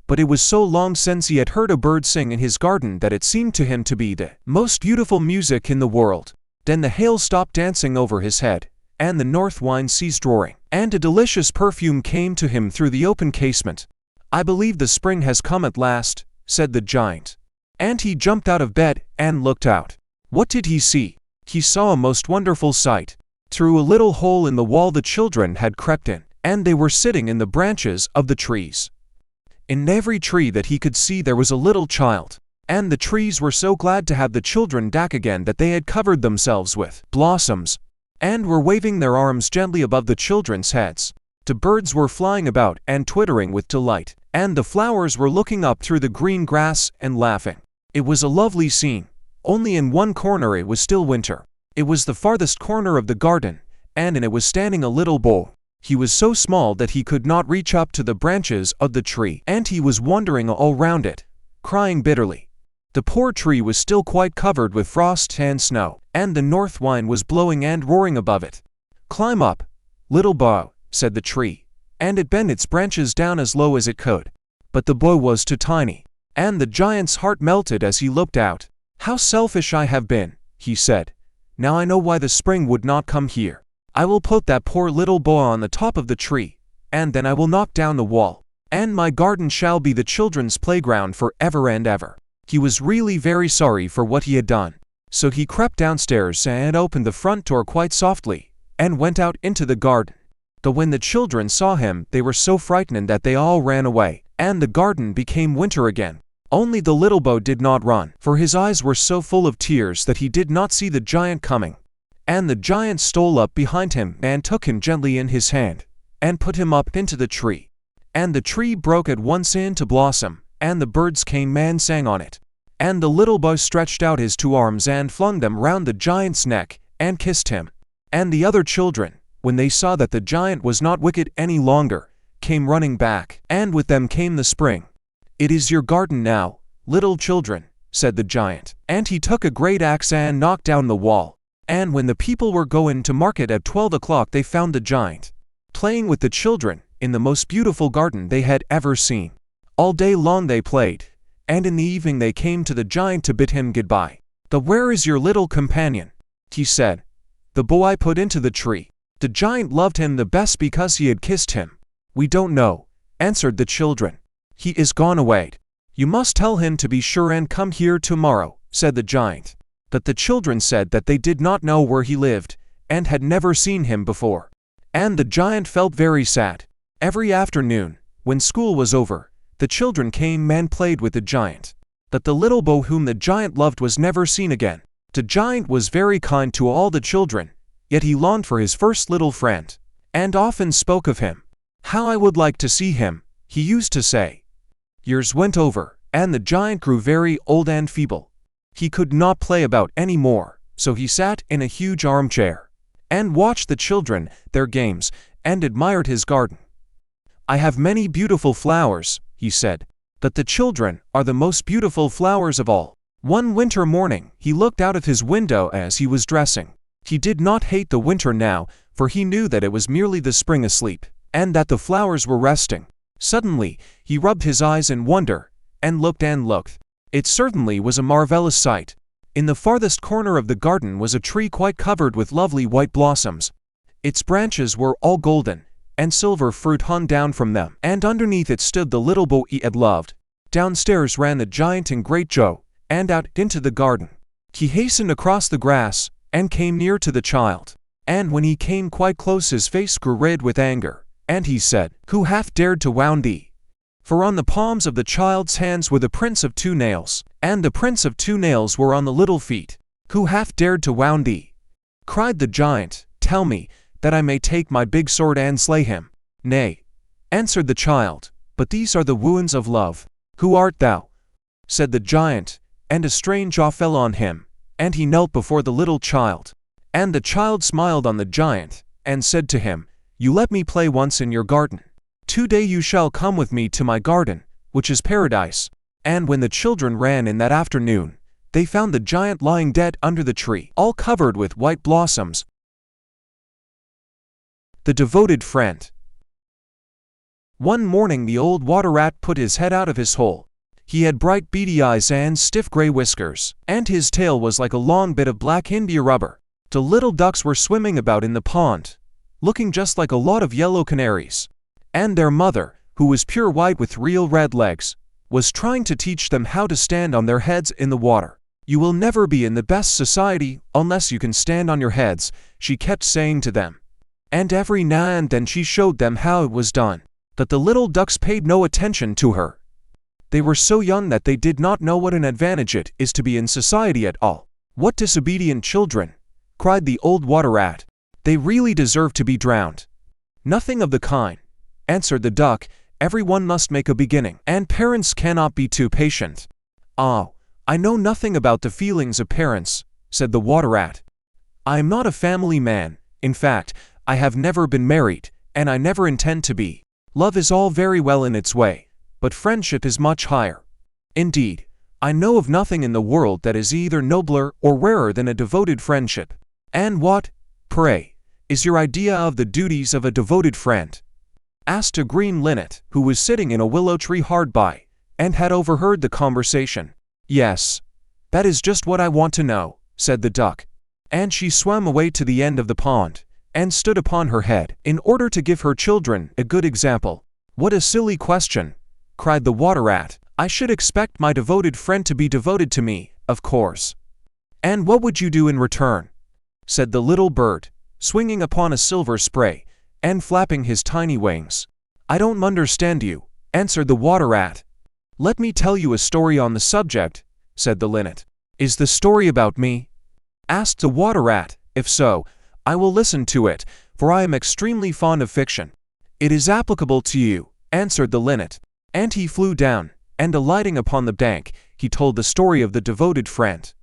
S1: But it was so long since he had heard a bird sing in his garden that it seemed to him to be the most beautiful music in the world. Then the hail stopped dancing over his head, and the north wind ceased roaring, and a delicious perfume came to him through the open casement. "I believe the spring has come at last," said the giant. And he jumped out of bed and looked out. What did he see? He saw a most wonderful sight. Through a little hole in the wall the children had crept in, and they were sitting in the branches of the trees. In every tree that he could see there was a little child, and the trees were so glad to have the children back again that they had covered themselves with blossoms, and were waving their arms gently above the children's heads. The birds were flying about and twittering with delight, and the flowers were looking up through the green grass and laughing. It was a lovely scene. Only in one corner it was still winter. It was the farthest corner of the garden, and in it was standing a little boy. He was so small that he could not reach up to the branches of the tree, and he was wandering all round it, crying bitterly. The poor tree was still quite covered with frost and snow, and the north wind was blowing and roaring above it. "Climb up, little boy," said the tree, and it bent its branches down as low as it could. But the boy was too tiny, and the giant's heart melted as he looked out. "How selfish I have been," he said. Now I know why the spring would not come here. I will put that poor little boa on the top of the tree, and then I will knock down the wall, and my garden shall be the children's playground for ever and ever." He was really very sorry for what he had done. So he crept downstairs and opened the front door quite softly, and went out into the garden. But when the children saw him, they were so frightened that they all ran away, and the garden became winter again. Only the little boy did not run, for his eyes were so full of tears that he did not see the giant coming. And the giant stole up behind him and took him gently in his hand, and put him up into the tree. And the tree broke at once into blossom, and the birds came and sang on it. And the little boy stretched out his 2 arms and flung them round the giant's neck, and kissed him. And the other children, when they saw that the giant was not wicked any longer, came running back, and with them came the spring. "It is your garden now, little children," said the giant. And he took a great axe and knocked down the wall. And when the people were going to market at 12 o'clock, they found the giant playing with the children in the most beautiful garden they had ever seen. All day long they played, and in the evening they came to the giant to bid him goodbye. "Where is your little companion?" he said. "The boy I put into the tree. The giant loved him the best because he had kissed him." "We don't know," answered the children. "He is gone away. You must tell him to be sure and come here tomorrow," said the giant. But the children said that they did not know where he lived, and had never seen him before. And the giant felt very sad. Every afternoon, when school was over, the children came and played with the giant. But the little boy whom the giant loved was never seen again. The giant was very kind to all the children, yet he longed for his first little friend, and often spoke of him. "How I would like to see him," he used to say. Years went over, and the giant grew very old and feeble. He could not play about any more, so he sat in a huge armchair, and watched the children, their games, and admired his garden. "I have many beautiful flowers," he said, "but the children are the most beautiful flowers of all." One winter morning, he looked out of his window as he was dressing. He did not hate the winter now, for he knew that it was merely the spring asleep, and that the flowers were resting. Suddenly, he rubbed his eyes in wonder, and looked and looked. It certainly was a marvelous sight. In the farthest corner of the garden was a tree quite covered with lovely white blossoms. Its branches were all golden, and silver fruit hung down from them, and underneath it stood the little boy he had loved. Downstairs ran the giant in great joy, and out into the garden. He hastened across the grass, and came near to the child. And when he came quite close, his face grew red with anger, and he said, "Who hath dared to wound thee?" For on the palms of the child's hands were the prints of 2 nails, and the prints of 2 nails were on the little feet. "Who hath dared to wound thee?" cried the giant. "Tell me, that I may take my big sword and slay him." "Nay," answered the child, "but these are the wounds of love." "Who art thou?" said the giant, and a strange awe fell on him, and he knelt before the little child. And the child smiled on the giant, and said to him, "You let me play once in your garden. Today you shall come with me to my garden, which is paradise." And when the children ran in that afternoon, they found the giant lying dead under the tree, all covered with white blossoms. The devoted friend. One morning the old water rat put his head out of his hole. He had bright beady eyes and stiff gray whiskers, and his tail was like a long bit of black India rubber. The little ducks were swimming about in the pond, looking just like a lot of yellow canaries. And their mother, who was pure white with real red legs, was trying to teach them how to stand on their heads in the water. "You will never be in the best society unless you can stand on your heads," she kept saying to them. And every now and then she showed them how it was done. But the little ducks paid no attention to her. They were so young that they did not know what an advantage it is to be in society at all. "What disobedient children!" cried the old water rat. "They really deserve to be drowned." "Nothing of the kind," answered the duck. "Everyone must make a beginning, and parents cannot be too patient." "Ah, I know nothing about the feelings of parents," said the water rat. "I am not a family man. In fact, I have never been married, and I never intend to be. Love is all very well in its way, but friendship is much higher. Indeed, I know of nothing in the world that is either nobler or rarer than a devoted friendship." "And what, pray, is your idea of the duties of a devoted friend?" asked a green linnet, who was sitting in a willow tree hard by, and had overheard the conversation. "Yes, that is just what I want to know," said the duck. And she swam away to the end of the pond, and stood upon her head, in order to give her children a good example. "What a silly question!" cried the water rat. "I should expect my devoted friend to be devoted to me, of course." "And what would you do in return?" said the little bird, swinging upon a silver spray, and flapping his tiny wings. "I don't understand you," answered the water rat. "Let me tell you a story on the subject," said the linnet. "Is the story about me?" asked the water rat. "If so, I will listen to it, for I am extremely fond of fiction." "It is applicable to you," answered the linnet. And he flew down, and alighting upon the bank, he told the story of the devoted friend.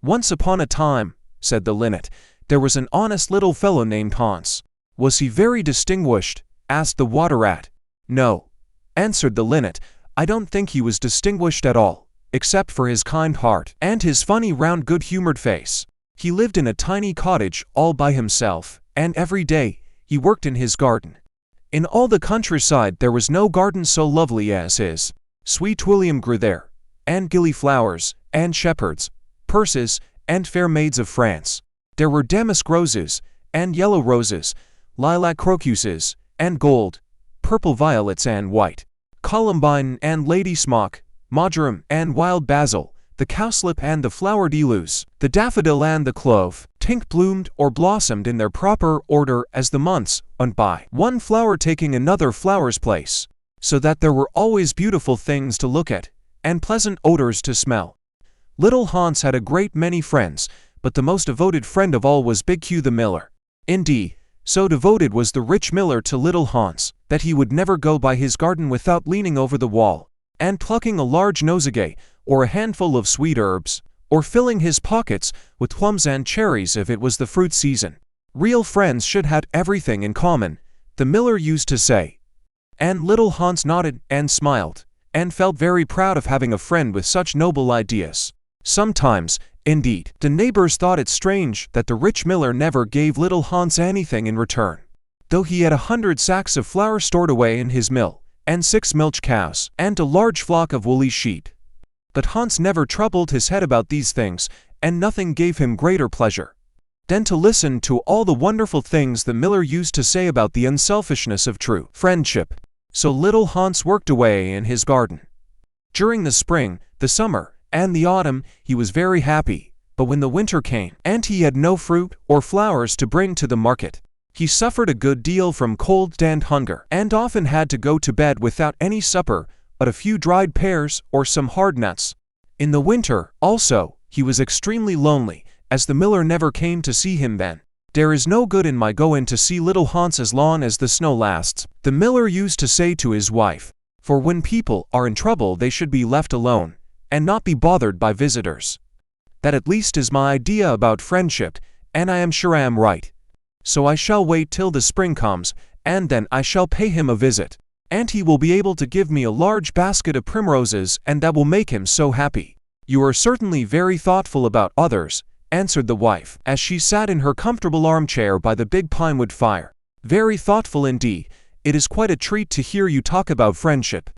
S1: "Once upon a time," said the linnet, "there was an honest little fellow named Hans." "Was he very distinguished?" asked the water rat. "No," answered the linnet, "I don't think he was distinguished at all, except for his kind heart, and his funny round good-humored face. He lived in a tiny cottage all by himself, and every day he worked in his garden. In all the countryside there was no garden so lovely as his. Sweet William grew there, and gillyflowers, and shepherds, purses, and fair maids of France. There were damask roses, and yellow roses, lilac crocuses, and gold, purple violets and white, columbine and lady smock, marjoram and wild basil, the cowslip and the flower de luce, the daffodil and the clove, tink bloomed or blossomed in their proper order as the months went by, one flower taking another flower's place, so that there were always beautiful things to look at, and pleasant odors to smell. Little Hans had a great many friends, but the most devoted friend of all was Big Hugh the miller. Indeed, so devoted was the rich miller to little Hans, that he would never go by his garden without leaning over the wall, and plucking a large nosegay, or a handful of sweet herbs, or filling his pockets with plums and cherries if it was the fruit season. Real friends should have everything in common, the miller used to say. And little Hans nodded and smiled, and felt very proud of having a friend with such noble ideas. Sometimes, indeed, the neighbors thought it strange that the rich miller never gave little Hans anything in return, though he had 100 sacks of flour stored away in his mill, and 6 milch cows, and a large flock of woolly sheep. But Hans never troubled his head about these things, and nothing gave him greater pleasure than to listen to all the wonderful things the miller used to say about the unselfishness of true friendship. So little Hans worked away in his garden. During the spring, the summer, and the autumn, he was very happy, but when the winter came, and he had no fruit or flowers to bring to the market, he suffered a good deal from cold and hunger, and often had to go to bed without any supper but a few dried pears or some hard nuts. In the winter, also, he was extremely lonely, as the miller never came to see him then. "There is no good in my going to see little Hans as long as the snow lasts," the miller used to say to his wife, "for when people are in trouble they should be left alone, and not be bothered by visitors. That at least is my idea about friendship, and I am sure I am right. So I shall wait till the spring comes, and then I shall pay him a visit, and he will be able to give me a large basket of primroses, and that will make him so happy." "You are certainly very thoughtful about others," answered the wife, as she sat in her comfortable armchair by the big pinewood fire. "Very thoughtful indeed. It is quite a treat to hear you talk about friendship.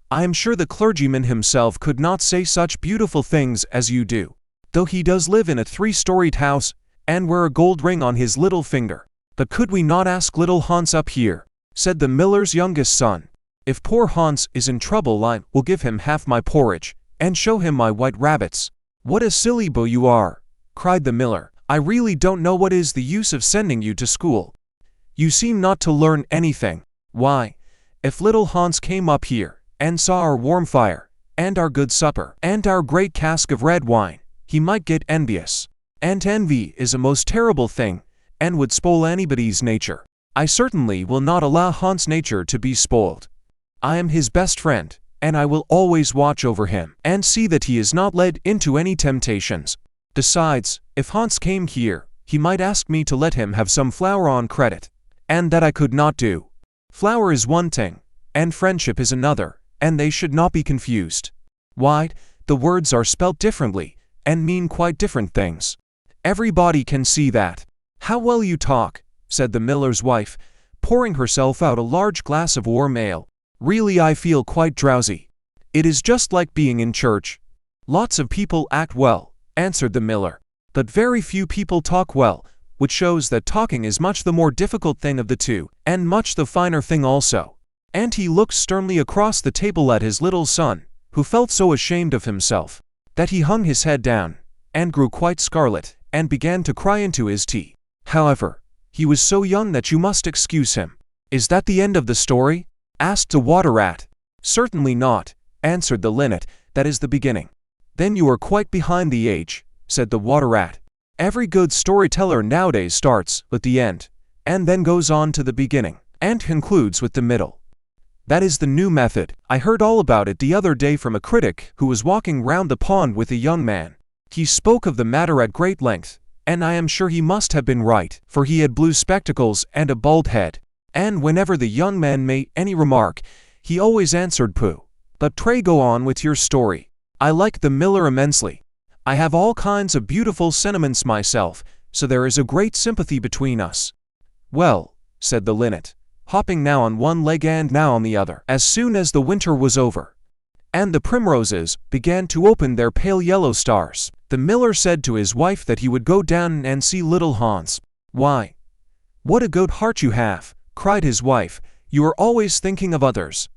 S1: I am sure the clergyman himself could not say such beautiful things as you do, though he does live in a 3-storied house, and wear a gold ring on his little finger. But could we not ask little Hans up here?" said the miller's youngest son. "If poor Hans is in trouble I will give him half my porridge, and show him my white rabbits." "What a silly boy you are!" cried the miller. "I really don't know what is the use of sending you to school. You seem not to learn anything. Why, if little Hans came up here, and saw our warm fire, and our good supper, and our great cask of red wine, he might get envious. And envy is a most terrible thing, and would spoil anybody's nature. I certainly will not allow Hans' nature to be spoiled. I am his best friend, and I will always watch over him, and see that he is not led into any temptations. Besides, if Hans came here, he might ask me to let him have some flour on credit, and that I could not do. Flour is one thing, and friendship is another, and they should not be confused. Why, the words are spelt differently, and mean quite different things. Everybody can see that." "How well you talk," said the miller's wife, pouring herself out a large glass of warm ale. "Really I feel quite drowsy. It is just like being in church." "Lots of people act well," answered the miller. But very few people talk well, which shows that talking is much the more difficult thing of the two, and much the finer thing also. And he looked sternly across the table at his little son, who felt so ashamed of himself, that he hung his head down, and grew quite scarlet, and began to cry into his tea. However, he was so young that you must excuse him. "Is that the end of the story?" asked the water rat. "Certainly not," answered the linnet, "that is the beginning." "Then you are quite behind the age," said the water rat. "Every good storyteller nowadays starts with the end, and then goes on to the beginning, and concludes with the middle. That is the new method. I heard all about it the other day from a critic who was walking round the pond with a young man. He spoke of the matter at great length, and I am sure he must have been right, for he had blue spectacles and a bald head, and whenever the young man made any remark, he always answered pooh. But pray go on with your story. I like the miller immensely. I have all kinds of beautiful sentiments myself, so there is a great sympathy between us." "Well," said the linnet, hopping now on one leg and now on the other, "as soon as the winter was over, and the primroses began to open their pale yellow stars, the miller said to his wife that he would go down and see little Hans. "Why, what a good heart you have!" cried his wife. "You are always thinking of others.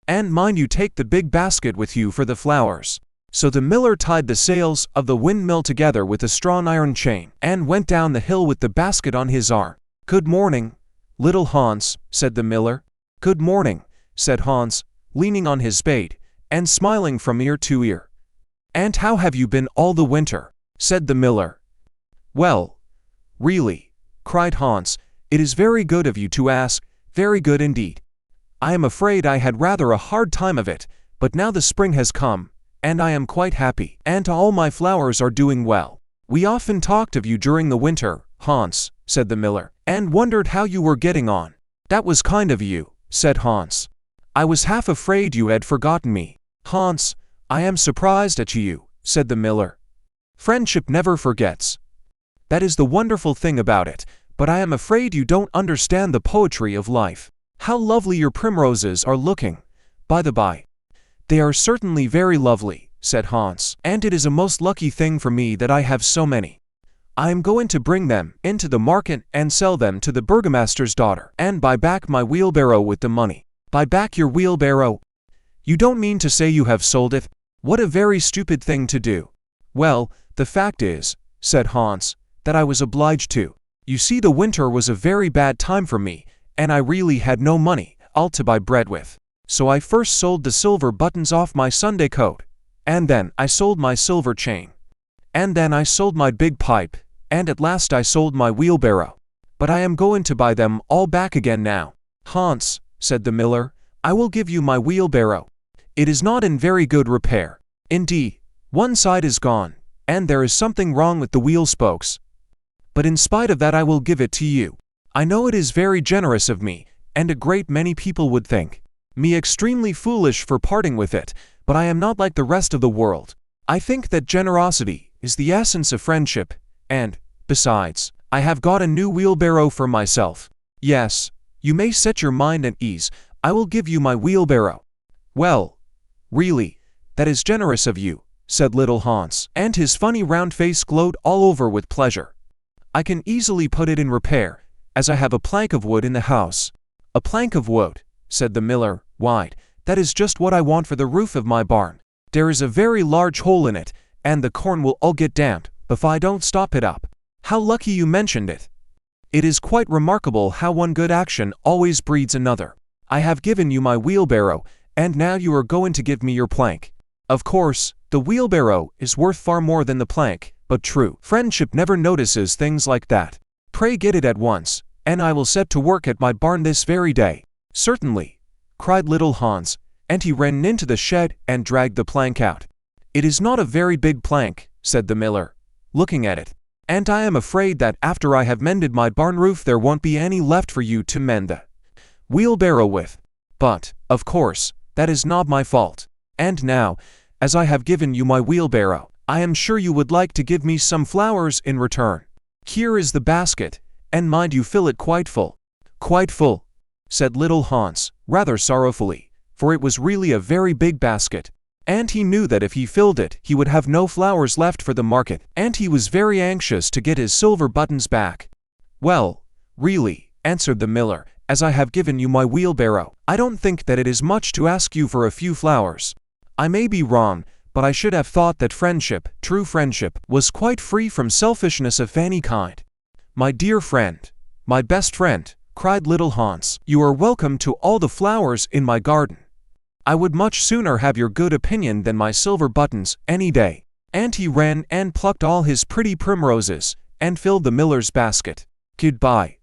S1: And mind you take the big basket with you for the flowers." So the miller tied the sails of the windmill together with a strong iron chain, and went down the hill with the basket on his arm. "Good morning, little Hans," said the miller. "Good morning," said Hans, leaning on his spade, and smiling from ear to ear. "And how have you been all the winter?" said the miller. "Well, really," cried Hans, "it is very good of you to ask, very good indeed. I am afraid I had rather a hard time of it, but now the spring has come, and I am quite happy, and all my flowers are doing well." "We often talked of you during the winter, Hans," said the miller, "and wondered how you were getting on." "That was kind of you," said Hans. "I was half afraid you had forgotten me." "Hans, I am surprised at you," said the miller. "Friendship never forgets. That is the wonderful thing about it, but I am afraid you don't understand the poetry of life. How lovely your primroses are looking, by the by." "They are certainly very lovely," said Hans, "and it is a most lucky thing for me that I have so many. I am going to bring them into the market and sell them to the burgomaster's daughter, and buy back my wheelbarrow with the money." "Buy back your wheelbarrow? You don't mean to say you have sold it? What a very stupid thing to do." "Well, the fact is," said Hans, "that I was obliged to. You see, the winter was a very bad time for me, and I really had no money all to buy bread with. So I first sold the silver buttons off my Sunday coat, and then I sold my silver chain, and then I sold my big pipe, and at last I sold my wheelbarrow. But I am going to buy them all back again now." "Hans," said the miller, "I will give you my wheelbarrow. It is not in very good repair. Indeed, one side is gone, and there is something wrong with the wheel spokes. But in spite of that I will give it to you. I know it is very generous of me, and a great many people would think me extremely foolish for parting with it, but I am not like the rest of the world. I think that generosity is the essence of friendship, and, besides, I have got a new wheelbarrow for myself. Yes, you may set your mind at ease, I will give you my wheelbarrow." "Well, really, that is generous of you," said little Hans, and his funny round face glowed all over with pleasure. "I can easily put it in repair, as I have a plank of wood in the house." "A plank of wood," said the miller. "Why, that is just what I want for the roof of my barn. There is a very large hole in it, and the corn will all get damp if I don't stop it up." "How lucky you mentioned it. It is quite remarkable how one good action always breeds another. I have given you my wheelbarrow, and now you are going to give me your plank. Of course, the wheelbarrow is worth far more than the plank, but true friendship never notices things like that. Pray get it at once, and I will set to work at my barn this very day." "Certainly," cried little Hans, and he ran into the shed and dragged the plank out. "It is not a very big plank," said the miller, looking at it, "and I am afraid that after I have mended my barn roof there won't be any left for you to mend the wheelbarrow with. But, of course, that is not my fault. And now, as I have given you my wheelbarrow, I am sure you would like to give me some flowers in return. Here is the basket, and mind you fill it quite full." "Quite full," said little Hans, rather sorrowfully, for it was really a very big basket. and he knew that if he filled it, he would have no flowers left for the market, and he was very anxious to get his silver buttons back. "Well, really," answered the miller, "as I have given you my wheelbarrow, I don't think that it is much to ask you for a few flowers. I may be wrong, but I should have thought that friendship, true friendship, was quite free from selfishness of any kind." "My dear friend, my best friend," cried little Hans, "you are welcome to all the flowers in my garden. I would much sooner have your good opinion than my silver buttons, any day." And he ran and plucked all his pretty primroses, and filled the miller's basket. "Goodbye,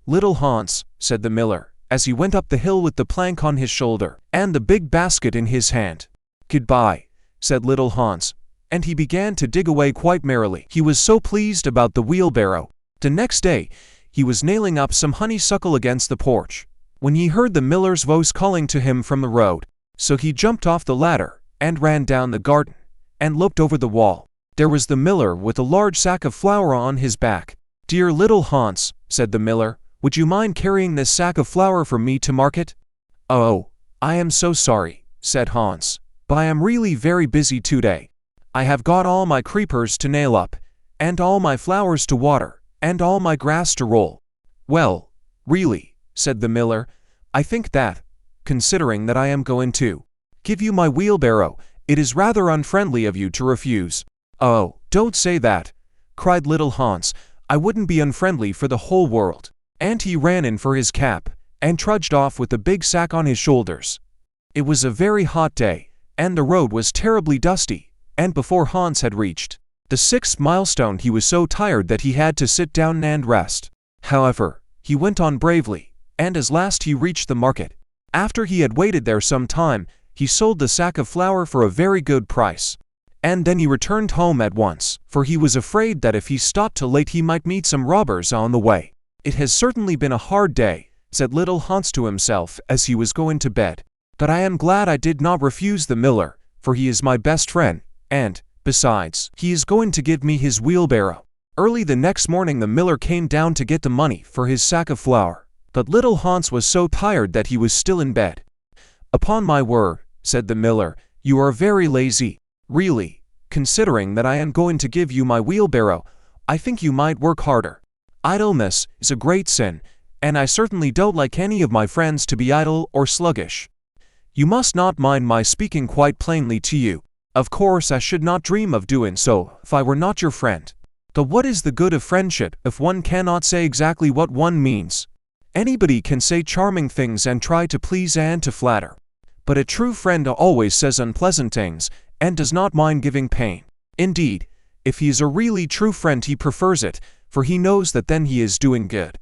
S1: little Hans," said the miller, as he went up the hill with the plank on his shoulder, and the big basket in his hand. "Goodbye," said little Hans, and he began to dig away quite merrily. He was so pleased about the wheelbarrow. The next day, he was nailing up some honeysuckle against the porch, when he heard the miller's voice calling to him from the road. So he jumped off the ladder, and ran down the garden, and looked over the wall. There was the miller with a large sack of flour on his back. "Dear little Hans," said the miller, "would you mind carrying this sack of flour for me to market?" "Oh, I am so sorry," said Hans, "but I am really very busy today. I have got all my creepers to nail up, and all my flowers to water, and all my grass to roll." "Well, really," said the miller, "I think that, considering that I am going to give you my wheelbarrow, it is rather unfriendly of you to refuse." "Oh, don't say that," cried little Hans. "I wouldn't be unfriendly for the whole world." And he ran in for his cap, and trudged off with the big sack on his shoulders. It was a very hot day, and the road was terribly dusty, and before Hans had reached the 6th milestone he was so tired that he had to sit down and rest. However, he went on bravely, and at last he reached the market. After he had waited there some time, he sold the sack of flour for a very good price. And then he returned home at once, for he was afraid that if he stopped till late he might meet some robbers on the way. "It has certainly been a hard day," said little Hans to himself as he was going to bed. "But I am glad I did not refuse the miller, for he is my best friend, and, besides, he is going to give me his wheelbarrow." Early the next morning the miller came down to get the money for his sack of flour. But little Hans was so tired that he was still in bed. "Upon my word," said the miller, "you are very lazy. Really, considering that I am going to give you my wheelbarrow, I think you might work harder. Idleness is a great sin, and I certainly don't like any of my friends to be idle or sluggish. You must not mind my speaking quite plainly to you. Of course I should not dream of doing so if I were not your friend. But what is the good of friendship if one cannot say exactly what one means? Anybody can say charming things and try to please and to flatter. But a true friend always says unpleasant things, and does not mind giving pain. Indeed, if he is a really true friend he prefers it, for he knows that then he is doing good."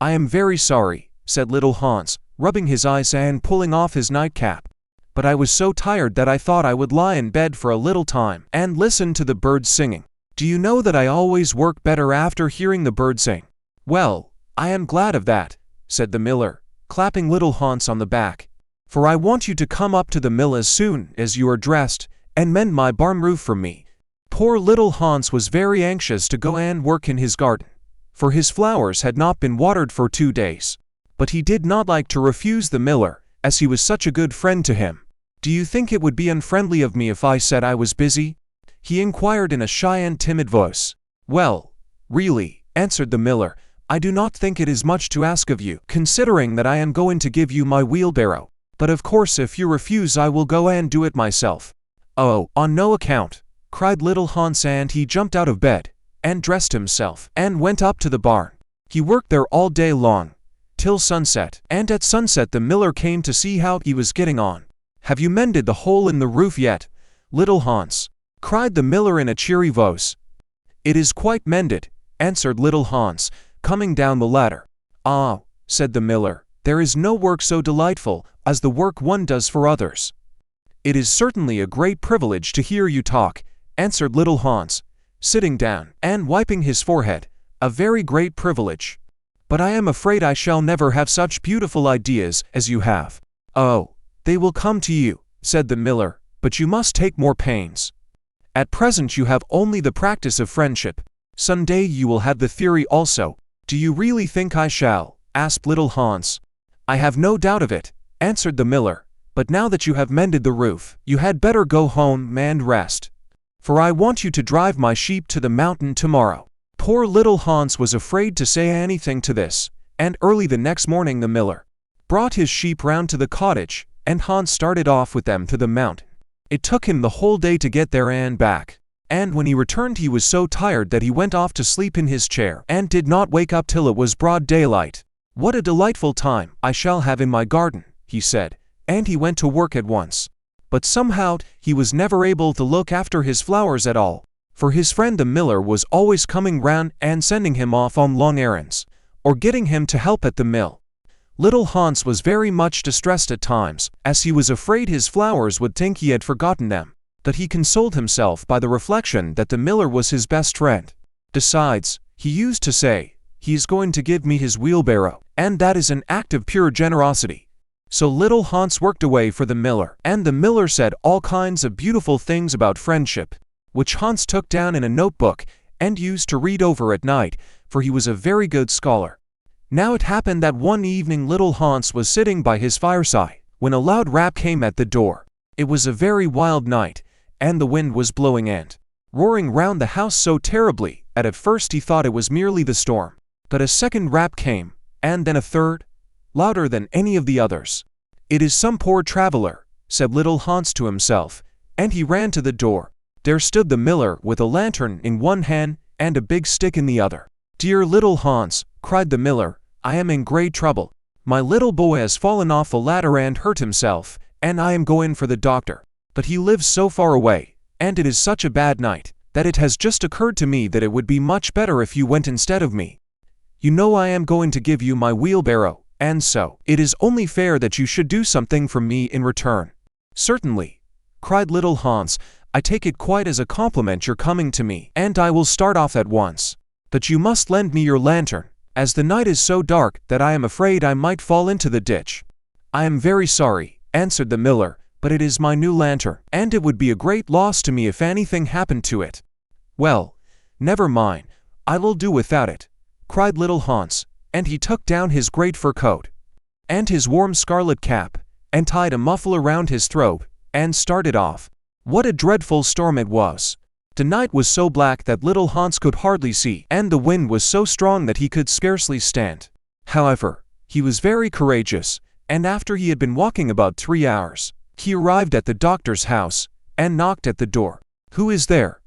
S1: "I am very sorry," said little Hans, rubbing his eyes and pulling off his nightcap. "But I was so tired that I thought I would lie in bed for a little time and listen to the birds singing. Do you know that I always work better after hearing the birds sing?" "Well, I am glad of that," said the miller, clapping little Hans on the back. "For I want you to come up to the mill as soon as you are dressed, and mend my barn roof for me." Poor little Hans was very anxious to go and work in his garden, for his flowers had not been watered for 2 days. But he did not like to refuse the miller, as he was such a good friend to him. "Do you think it would be unfriendly of me if I said I was busy?" he inquired in a shy and timid voice. "Well, really," answered the miller, "I do not think it is much to ask of you, considering that I am going to give you my wheelbarrow. But of course if you refuse I will go and do it myself." "Oh, on no account," cried little Hans, and he jumped out of bed, and dressed himself, and went up to the barn. He worked there all day long, till sunset, and at sunset the miller came to see how he was getting on. "Have you mended the hole in the roof yet, little Hans?" cried the miller in a cheery voice. "It is quite mended," answered little Hans, coming down the ladder. "Ah," said the miller, "there is no work so delightful as the work one does for others." "It is certainly a great privilege to hear you talk," answered little Hans, sitting down and wiping his forehead. "A very great privilege. But I am afraid I shall never have such beautiful ideas as you have." "Oh, they will come to you," said the miller, "but you must take more pains. At present you have only the practice of friendship. Some day you will have the theory also." "Do you really think I shall?" asked little Hans. "I have no doubt of it," answered the miller, But now that you have mended the roof, you had better go home and rest. For I want you to drive my sheep to the mountain tomorrow." Poor little Hans was afraid to say anything to this, and early the next morning the miller brought his sheep round to the cottage, and Hans started off with them to the mountain. It took him the whole day to get there and back, and when he returned he was so tired that he went off to sleep in his chair and did not wake up till it was broad daylight. "What a delightful time I shall have in my garden," he said, and he went to work at once. But somehow he was never able to look after his flowers at all, for his friend the miller was always coming round and sending him off on long errands, or getting him to help at the mill. Little Hans was very much distressed at times, as he was afraid his flowers would think he had forgotten them, but he consoled himself by the reflection that the miller was his best friend. Besides, he used to say, "He is going to give me his wheelbarrow, and that is an act of pure generosity." So little Hans worked away for the miller, and the miller said all kinds of beautiful things about friendship, which Hans took down in a notebook and used to read over at night, for he was a very good scholar. Now it happened that one evening little Hans was sitting by his fireside, when a loud rap came at the door. It was a very wild night, and the wind was blowing and roaring round the house so terribly, that at first he thought it was merely the storm. But a second rap came, and then a third, louder than any of the others. "It is some poor traveler," said little Hans to himself, and he ran to the door. There stood the miller with a lantern in one hand and a big stick in the other. "Dear little Hans," cried the miller, "I am in great trouble. My little boy has fallen off a ladder and hurt himself, and I am going for the doctor. But he lives so far away, and it is such a bad night, that it has just occurred to me that it would be much better if you went instead of me. You know I am going to give you my wheelbarrow, and so it is only fair that you should do something for me in return." "Certainly," cried little Hans, "I take it quite as a compliment your coming to me, and I will start off at once. But you must lend me your lantern, as the night is so dark that I am afraid I might fall into the ditch." "I am very sorry," answered the miller, "but it is my new lantern, and it would be a great loss to me if anything happened to it." "Well, never mind, I will do without it," cried little Hans, and he took down his great fur coat and his warm scarlet cap, and tied a muffle around his throat, and started off. What a dreadful storm it was! The night was so black that little Hans could hardly see, and the wind was so strong that he could scarcely stand. However, he was very courageous, and after he had been walking about 3 hours, he arrived at the doctor's house, and knocked at the door. "Who is there?"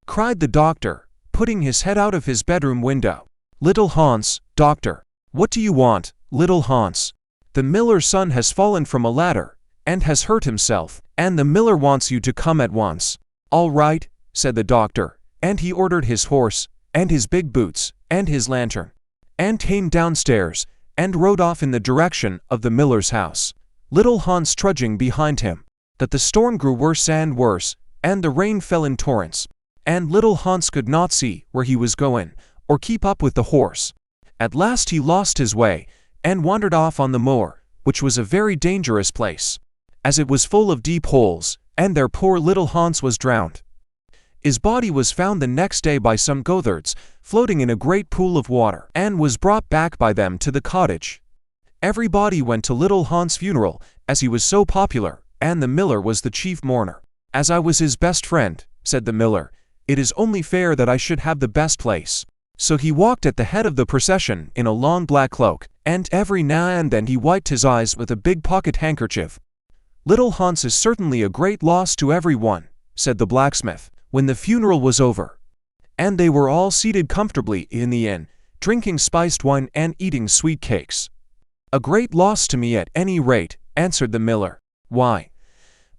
S1: cried the doctor, putting his head out of his bedroom window. "Little Hans, doctor." "What do you want, little Hans?" "The miller's son has fallen from a ladder, and has hurt himself, and the miller wants you to come at once." "All right," said the doctor, and he ordered his horse, and his big boots, and his lantern, and came downstairs, and rode off in the direction of the miller's house, little Hans trudging behind him. But the storm grew worse and worse, and the rain fell in torrents, and little Hans could not see where he was going, or keep up with the horse. At last he lost his way, and wandered off on the moor, which was a very dangerous place, as it was full of deep holes, and there poor little Hans was drowned. His body was found the next day by some goatherds, floating in a great pool of water, and was brought back by them to the cottage. Everybody went to little Hans' funeral, as he was so popular, and the miller was the chief mourner. "As I was his best friend," said the miller, "it is only fair that I should have the best place." So he walked at the head of the procession in a long black cloak, and every now and then he wiped his eyes with a big pocket handkerchief. "Little Hans is certainly a great loss to everyone," said the blacksmith, when the funeral was over, and they were all seated comfortably in the inn, drinking spiced wine and eating sweet cakes. "A great loss to me at any rate," answered the miller. "Why,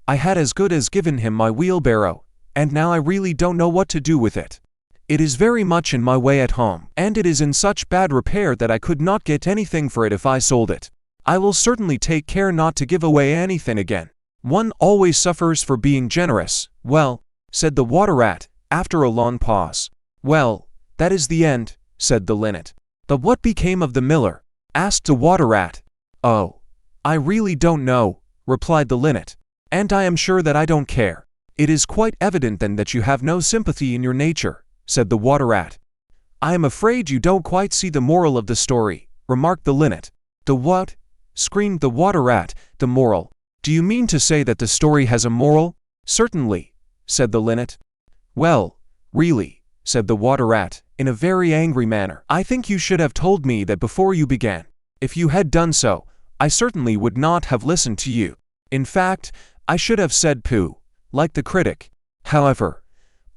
S1: I had as good as given him my wheelbarrow, and now I really don't know what to do with it. It is very much in my way at home, and it is in such bad repair that I could not get anything for it if I sold it. I will certainly take care not to give away anything again. One always suffers for being generous." "Well," said the water rat, after a long pause. "Well, that is the end," said the linnet. "But what became of the miller?" asked the water rat. "Oh, I really don't know," replied the linnet, "and I am sure that I don't care." "It is quite evident then that you have no sympathy in your nature," said the water rat. "I am afraid you don't quite see the moral of the story," remarked the linnet. "The what?" screamed the water rat. "The moral," Do you mean to say that the story has a moral? Certainly, said the linnet. Well, really, said the water rat, in a very angry manner. I think you should have told me that before you began. If you had done so, I certainly would not have listened to you. In fact, I should have said pooh, like the critic. However,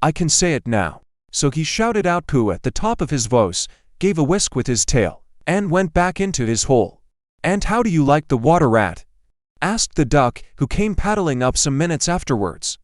S1: I can say it now. So he shouted out pooh at the top of his voice, gave a whisk with his tail, and went back into his hole. And how do you like the water rat? Asked the duck, who came paddling up some minutes afterwards.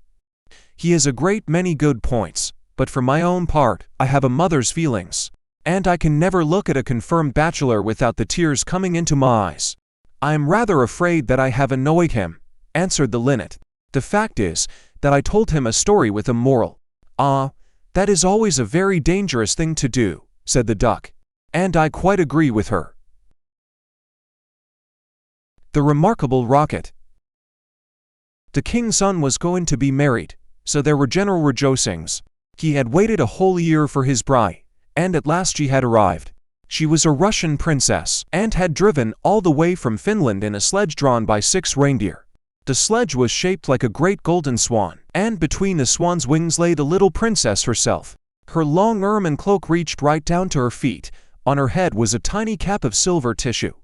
S1: He has a great many good points, but for my own part, I have a mother's feelings, and I can never look at a confirmed bachelor without the tears coming into my eyes. I am rather afraid that I have annoyed him, answered the linnet. The fact is that I told him a story with a moral. Ah, that is always a very dangerous thing to do, said the duck, and I quite agree with her. The remarkable rocket. The king's son was going to be married, so there were general rejoicings. He had waited a whole year for his bride, and at last she had arrived. She was a Russian princess, and had driven all the way from Finland in a sledge drawn by 6 reindeer. The sledge was shaped like a great golden swan, and between the swan's wings lay the little princess herself. Her long ermine cloak reached right down to her feet. On her head was a tiny cap of silver tissue,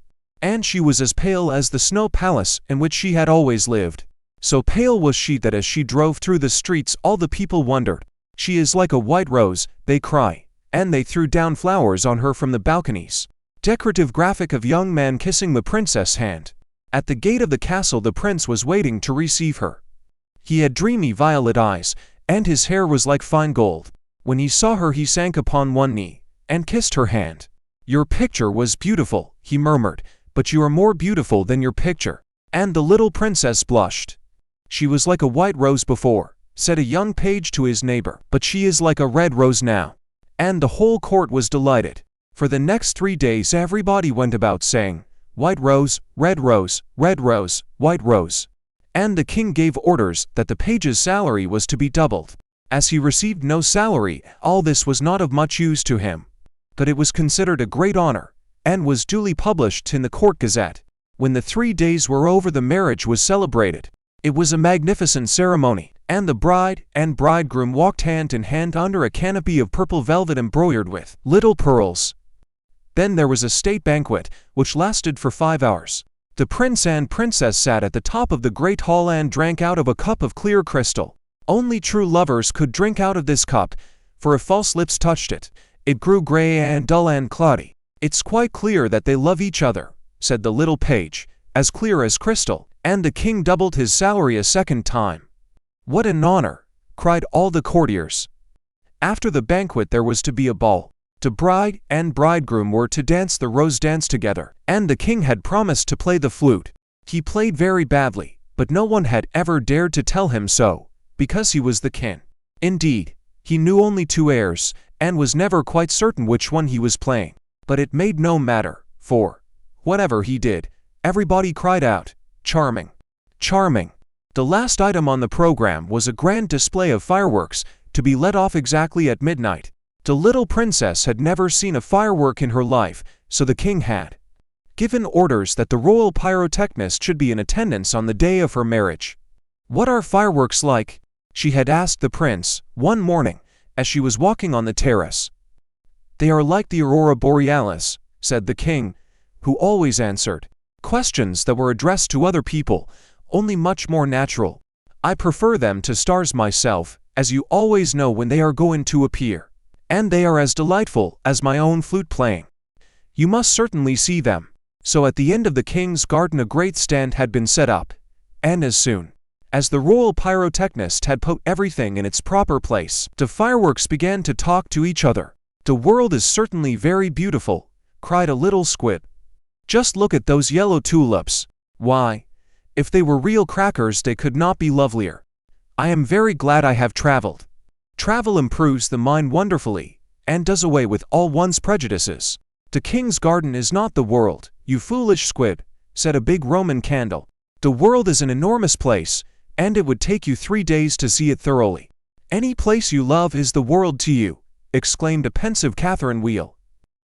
S1: and she was as pale as the snow palace in which she had always lived. So pale was she that as she drove through the streets all the people wondered. She is like a white rose, they cry, and they threw down flowers on her from the balconies. Decorative graphic of young man kissing the princess' hand. At the gate of the castle the prince was waiting to receive her. He had dreamy violet eyes, and his hair was like fine gold. When he saw her he sank upon one knee, and kissed her hand. Your picture was beautiful, he murmured, but you are more beautiful than your picture. And the little princess blushed. She was like a white rose before, said a young page to his neighbor, but she is like a red rose now. And the whole court was delighted. For the next 3 days everybody went about saying, white rose, red rose, red rose, white rose. And the king gave orders that the page's salary was to be doubled. As he received no salary, all this was not of much use to him. But it was considered a great honor, and was duly published in the court gazette. When the 3 days were over the marriage was celebrated. It was a magnificent ceremony, and the bride and bridegroom walked hand in hand under a canopy of purple velvet embroidered with little pearls. Then there was a state banquet, which lasted for 5 hours. The prince and princess sat at the top of the great hall and drank out of a cup of clear crystal. Only true lovers could drink out of this cup, for if false lips touched it, it grew gray and dull and cloudy. It's quite clear that they love each other, said the little page, as clear as crystal, and the king doubled his salary a second time. What an honor, cried all the courtiers. After the banquet there was to be a ball. The bride and bridegroom were to dance the rose dance together, and the king had promised to play the flute. He played very badly, but no one had ever dared to tell him so, because he was the king. Indeed, he knew only 2 airs, and was never quite certain which one he was playing. But it made no matter, for, whatever he did, everybody cried out, charming, charming. The last item on the program was a grand display of fireworks, to be let off exactly at midnight. The little princess had never seen a firework in her life, so the king had given orders that the royal pyrotechnist should be in attendance on the day of her marriage. What are fireworks like? She had asked the prince, one morning, as she was walking on the terrace. They are like the aurora borealis, said the king, who always answered questions that were addressed to other people, only much more natural. I prefer them to stars myself, as you always know when they are going to appear. And they are as delightful as my own flute playing. You must certainly see them. So at the end of the king's garden a great stand had been set up, and as soon as the royal pyrotechnist had put everything in its proper place, the fireworks began to talk to each other. The world is certainly very beautiful, cried a little squid. Just look at those yellow tulips. Why, if they were real crackers they could not be lovelier. I am very glad I have traveled. Travel improves the mind wonderfully, and does away with all one's prejudices. The king's garden is not the world, you foolish squid, said a big Roman candle. The world is an enormous place, and it would take you 3 days to see it thoroughly. Any place you love is the world to you, exclaimed a pensive Catherine Wheel,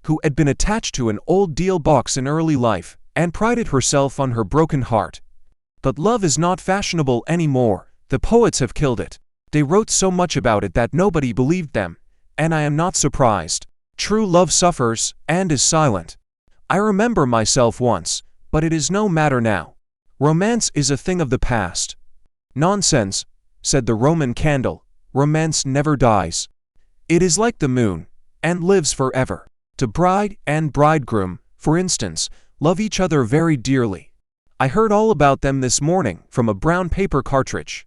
S1: who had been attached to an old deal box in early life, and prided herself on her broken heart. But love is not fashionable anymore. The poets have killed it. They wrote so much about it that nobody believed them, and I am not surprised. True love suffers and is silent. I remember myself once, but it is no matter now. Romance is a thing of the past. Nonsense, said the Roman candle. Romance never dies. It is like the moon, and lives forever. The bride and bridegroom, for instance, love each other very dearly. I heard all about them this morning from a brown paper cartridge,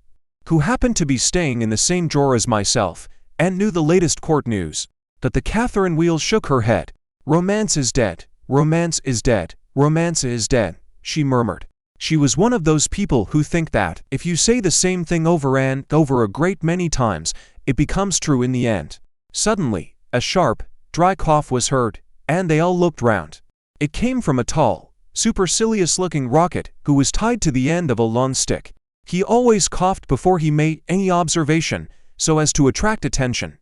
S1: who happened to be staying in the same drawer as myself, and knew the latest court news. That the Catherine Wheel shook her head. Romance is dead. Romance is dead. Romance is dead, she murmured. She was one of those people who think that, if you say the same thing over and over a great many times, it becomes true in the end. Suddenly, a sharp, dry cough was heard, and they all looked round. It came from a tall, supercilious-looking rocket who was tied to the end of a lawn stick. He always coughed before he made any observation, so as to attract attention.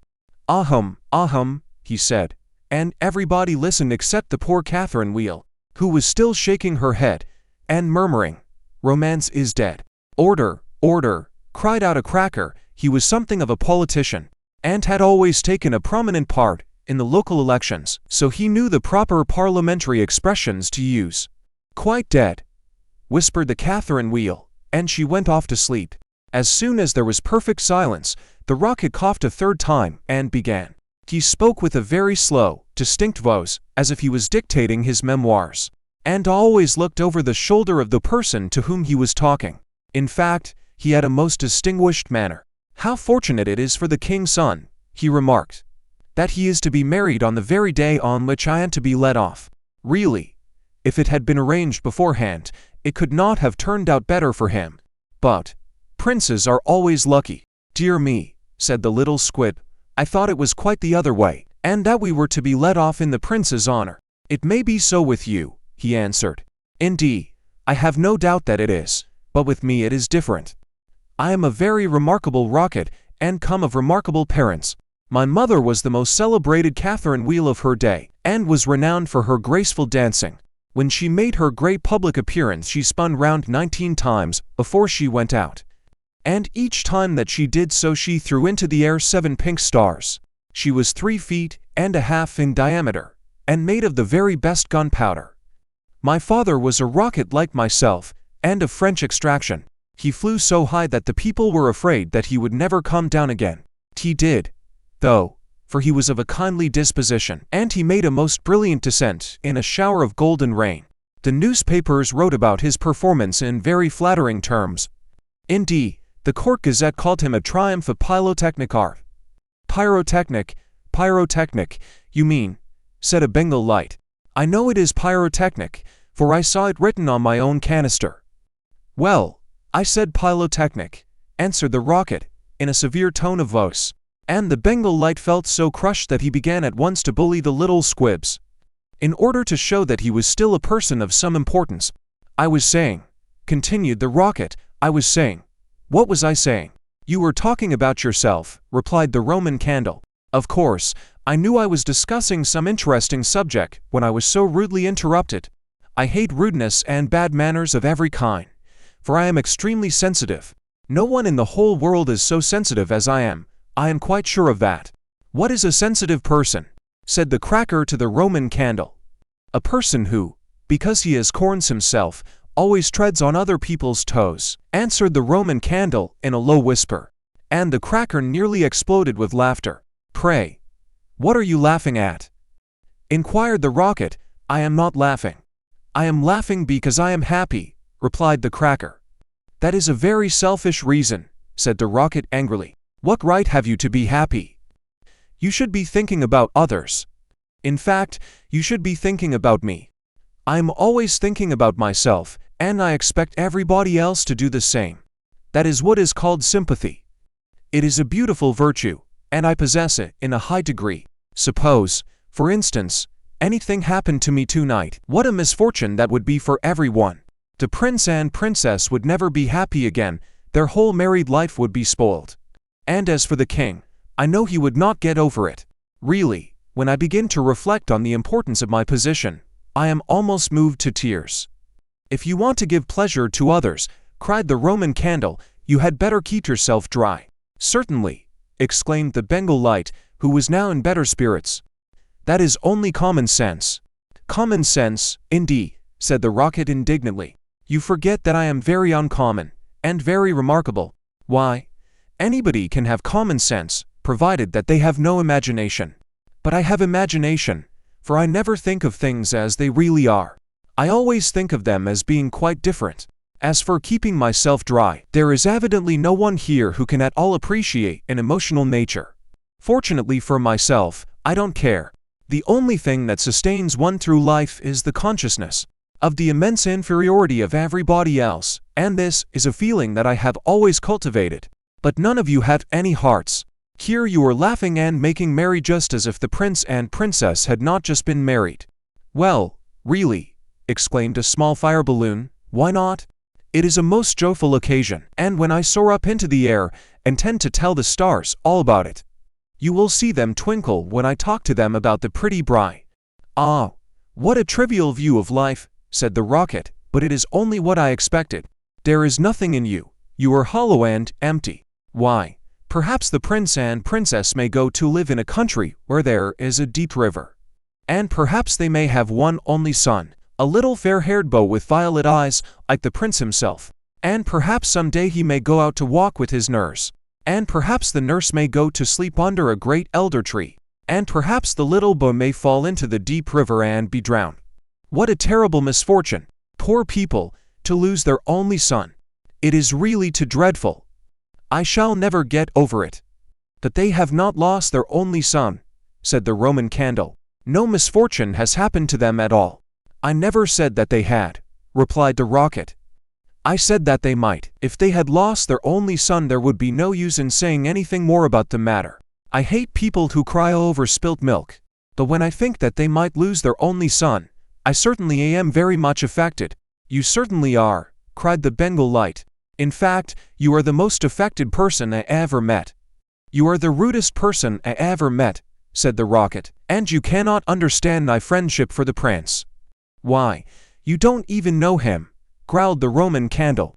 S1: Ahum, he said, and everybody listened except the poor Catherine Wheel, who was still shaking her head, and murmuring, "Romance is dead." "Order, order," cried out a cracker. He was something of a politician, and had always taken a prominent part in the local elections, so he knew the proper parliamentary expressions to use. "Quite dead," whispered the Catherine Wheel, and she went off to sleep. As soon as there was perfect silence, the rocket coughed a third time and began. He spoke with a very slow, distinct voice, as if he was dictating his memoirs, and always looked over the shoulder of the person to whom he was talking. In fact, he had a most distinguished manner. "How fortunate it is for the king's son," he remarked, "that he is to be married on the very day on which I am to be let off. Really, if it had been arranged beforehand, it could not have turned out better for him. But princes are always lucky." "Dear me," said the little squib, "I thought it was quite the other way, and that we were to be let off in the prince's honor." "It may be so with you," he answered. "Indeed, I have no doubt that it is, but with me it is different. I am a very remarkable rocket, and come of remarkable parents. My mother was the most celebrated Catherine Wheel of her day, and was renowned for her graceful dancing. When she made her great public appearance she spun round 19 times before she went out, and each time that she did so she threw into the air 7 pink stars. She was 3.5 feet in diameter, and made of the very best gunpowder. My father was a rocket like myself, and of French extraction. He flew so high that the people were afraid that he would never come down again. He did, though, for he was of a kindly disposition, and he made a most brilliant descent in a shower of golden rain. The newspapers wrote about his performance in very flattering terms. Indeed, the Court Gazette called him a triumph of pyrotechnic art. Pyrotechnic, you mean," said a Bengal light. "I know it is pyrotechnic, for I saw it written on my own canister." "Well, I said pyrotechnic," answered the rocket, in a severe tone of voice, and the Bengal light felt so crushed that he began at once to bully the little squibs, in order to show that he was still a person of some importance. "I was saying," continued the rocket, "I was saying. What was I saying?" "You were talking about yourself," replied the Roman candle. "Of course, I knew I was discussing some interesting subject when I was so rudely interrupted. I hate rudeness and bad manners of every kind, for I am extremely sensitive. No one in the whole world is so sensitive as I am quite sure of that." "What is a sensitive person?" said the cracker to the Roman candle. "A person who, because he has corns himself, always treads on other people's toes," answered the Roman candle in a low whisper, and the cracker nearly exploded with laughter. "Pray, what are you laughing at?" inquired the rocket. "I am not laughing. I am laughing because I am happy," replied the cracker. "That is a very selfish reason," said the rocket angrily. "What right have you to be happy? You should be thinking about others. In fact, you should be thinking about me. I am always thinking about myself, and I expect everybody else to do the same. That is what is called sympathy. It is a beautiful virtue, and I possess it in a high degree. Suppose, for instance, anything happened to me tonight, what a misfortune that would be for everyone. The prince and princess would never be happy again, their whole married life would be spoiled. And as for the king, I know he would not get over it. Really, when I begin to reflect on the importance of my position, I am almost moved to tears. If you want to give pleasure to others, cried the Roman candle, "you had better keep yourself dry." "Certainly," exclaimed the Bengal light, who was now in better spirits. "That is only common sense." "Common sense, indeed," said the rocket indignantly. "You forget that I am very uncommon, and very remarkable. Why, anybody can have common sense, provided that they have no imagination. But I have imagination, for I never think of things as they really are. I always think of them as being quite different. As for keeping myself dry, there is evidently no one here who can at all appreciate an emotional nature. Fortunately for myself, I don't care. The only thing that sustains one through life is the consciousness of the immense inferiority of everybody else, and this is a feeling that I have always cultivated. But none of you have any hearts. Here you are laughing and making merry just as if the prince and princess had not just been married." "Well, really," exclaimed a small fire balloon, "why not? It is a most joyful occasion, and when I soar up into the air and tend to tell the stars all about it, you will see them twinkle when I talk to them about the pretty bride." "Ah, what a trivial view of life," said the rocket, "but it is only what I expected. There is nothing in you. You are hollow and empty. Why, perhaps the prince and princess may go to live in a country where there is a deep river. And perhaps they may have one only son, a little fair-haired beau with violet eyes, like the prince himself. And perhaps someday he may go out to walk with his nurse. And perhaps the nurse may go to sleep under a great elder tree. And perhaps the little beau may fall into the deep river and be drowned. What a terrible misfortune, poor people, to lose their only son. It is really too dreadful. I shall never get over it." "That they have not lost their only son," said the Roman candle. "No misfortune has happened to them at all." "I never said that they had," replied the rocket. "I said that they might. If they had lost their only son, there would be no use in saying anything more about the matter. I hate people who cry over spilt milk. But when I think that they might lose their only son, I certainly am very much affected." "You certainly are," cried the Bengal light. "In fact, you are the most affected person I ever met." "You are the rudest person I ever met," said the rocket, "and you cannot understand my friendship for the prince." "Why, you don't even know him," growled the Roman candle.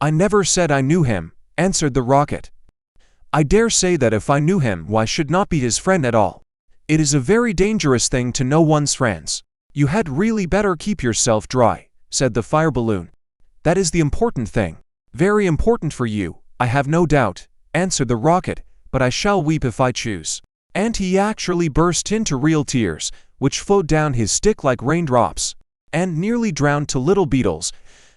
S1: "I never said I knew him," answered the rocket. "I dare say that if I knew him, why should not be his friend at all? It is a very dangerous thing to know one's friends." "You had really better keep yourself dry," said the fire balloon. "That is the important thing." "Very important for you, I have no doubt," answered the rocket, "but I shall weep if I choose." And he actually burst into real tears, which flowed down his stick like raindrops, and nearly drowned two little beetles,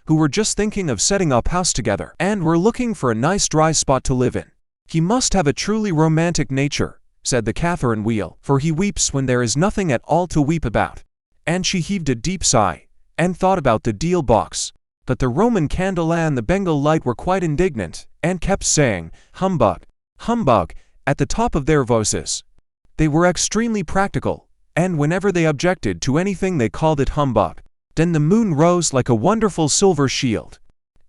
S1: who were just thinking of setting up house together, and were looking for a nice dry spot to live in. "He must have a truly romantic nature," said the Catherine wheel, "for he weeps when there is nothing at all to weep about." And she heaved a deep sigh, and thought about the deal box. But the Roman candle and the Bengal light were quite indignant, and kept saying, "Humbug, humbug," at the top of their voices. They were extremely practical, and whenever they objected to anything they called it humbug. Then the moon rose like a wonderful silver shield,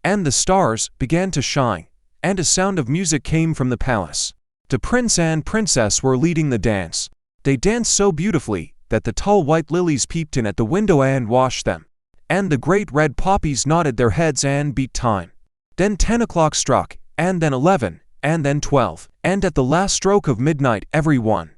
S1: and the stars began to shine, and a sound of music came from the palace. The prince and princess were leading the dance. They danced so beautifully that the tall white lilies peeped in at the window and washed them, and the great red poppies nodded their heads and beat time. Then 10 o'clock struck, and then 11, and then 12, and at the last stroke of midnight everyone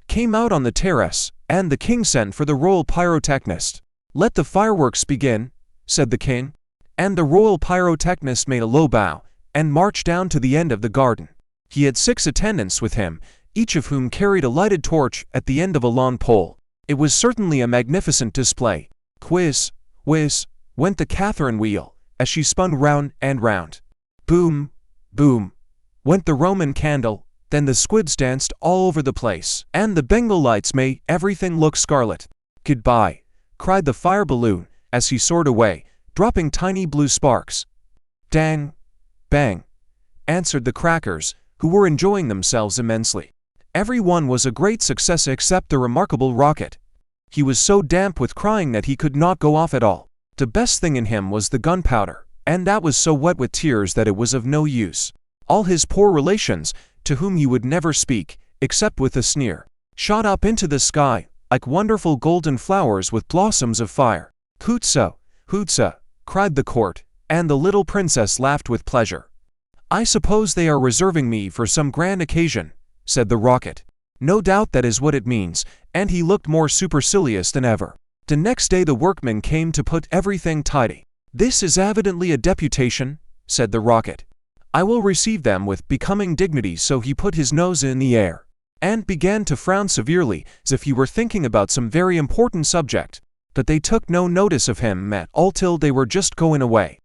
S1: came out on the terrace, and the king sent for the royal pyrotechnist. "Let the fireworks begin," said the king. And the royal pyrotechnist made a low bow, and marched down to the end of the garden. He had 6 attendants with him, each of whom carried a lighted torch at the end of a long pole. It was certainly a magnificent display. Whiz, whiz, went the Catherine wheel, as she spun round and round. Boom, boom, went the Roman candle. Then the squids danced all over the place, and the Bengal lights made everything look scarlet. "Goodbye," cried the fire balloon, as he soared away, dropping tiny blue sparks. "Dang, bang," answered the crackers, who were enjoying themselves immensely. Everyone was a great success except the remarkable rocket. He was so damp with crying that he could not go off at all. The best thing in him was the gunpowder, and that was so wet with tears that it was of no use. All his poor relations, to whom he would never speak, except with a sneer, shot up into the sky, like wonderful golden flowers with blossoms of fire. "Hootsa, hootsa," cried the court, And the little princess laughed with pleasure. "I suppose they are reserving me for some grand occasion," said the rocket. "No doubt that is what it means," and he looked more supercilious than ever. The next day the workmen came to put everything tidy. "This is evidently a deputation," said the rocket. "I will receive them with becoming dignity." So he put his nose in the air and began to frown severely, as if he were thinking about some very important subject. But they took no notice of him at all till they were just going away.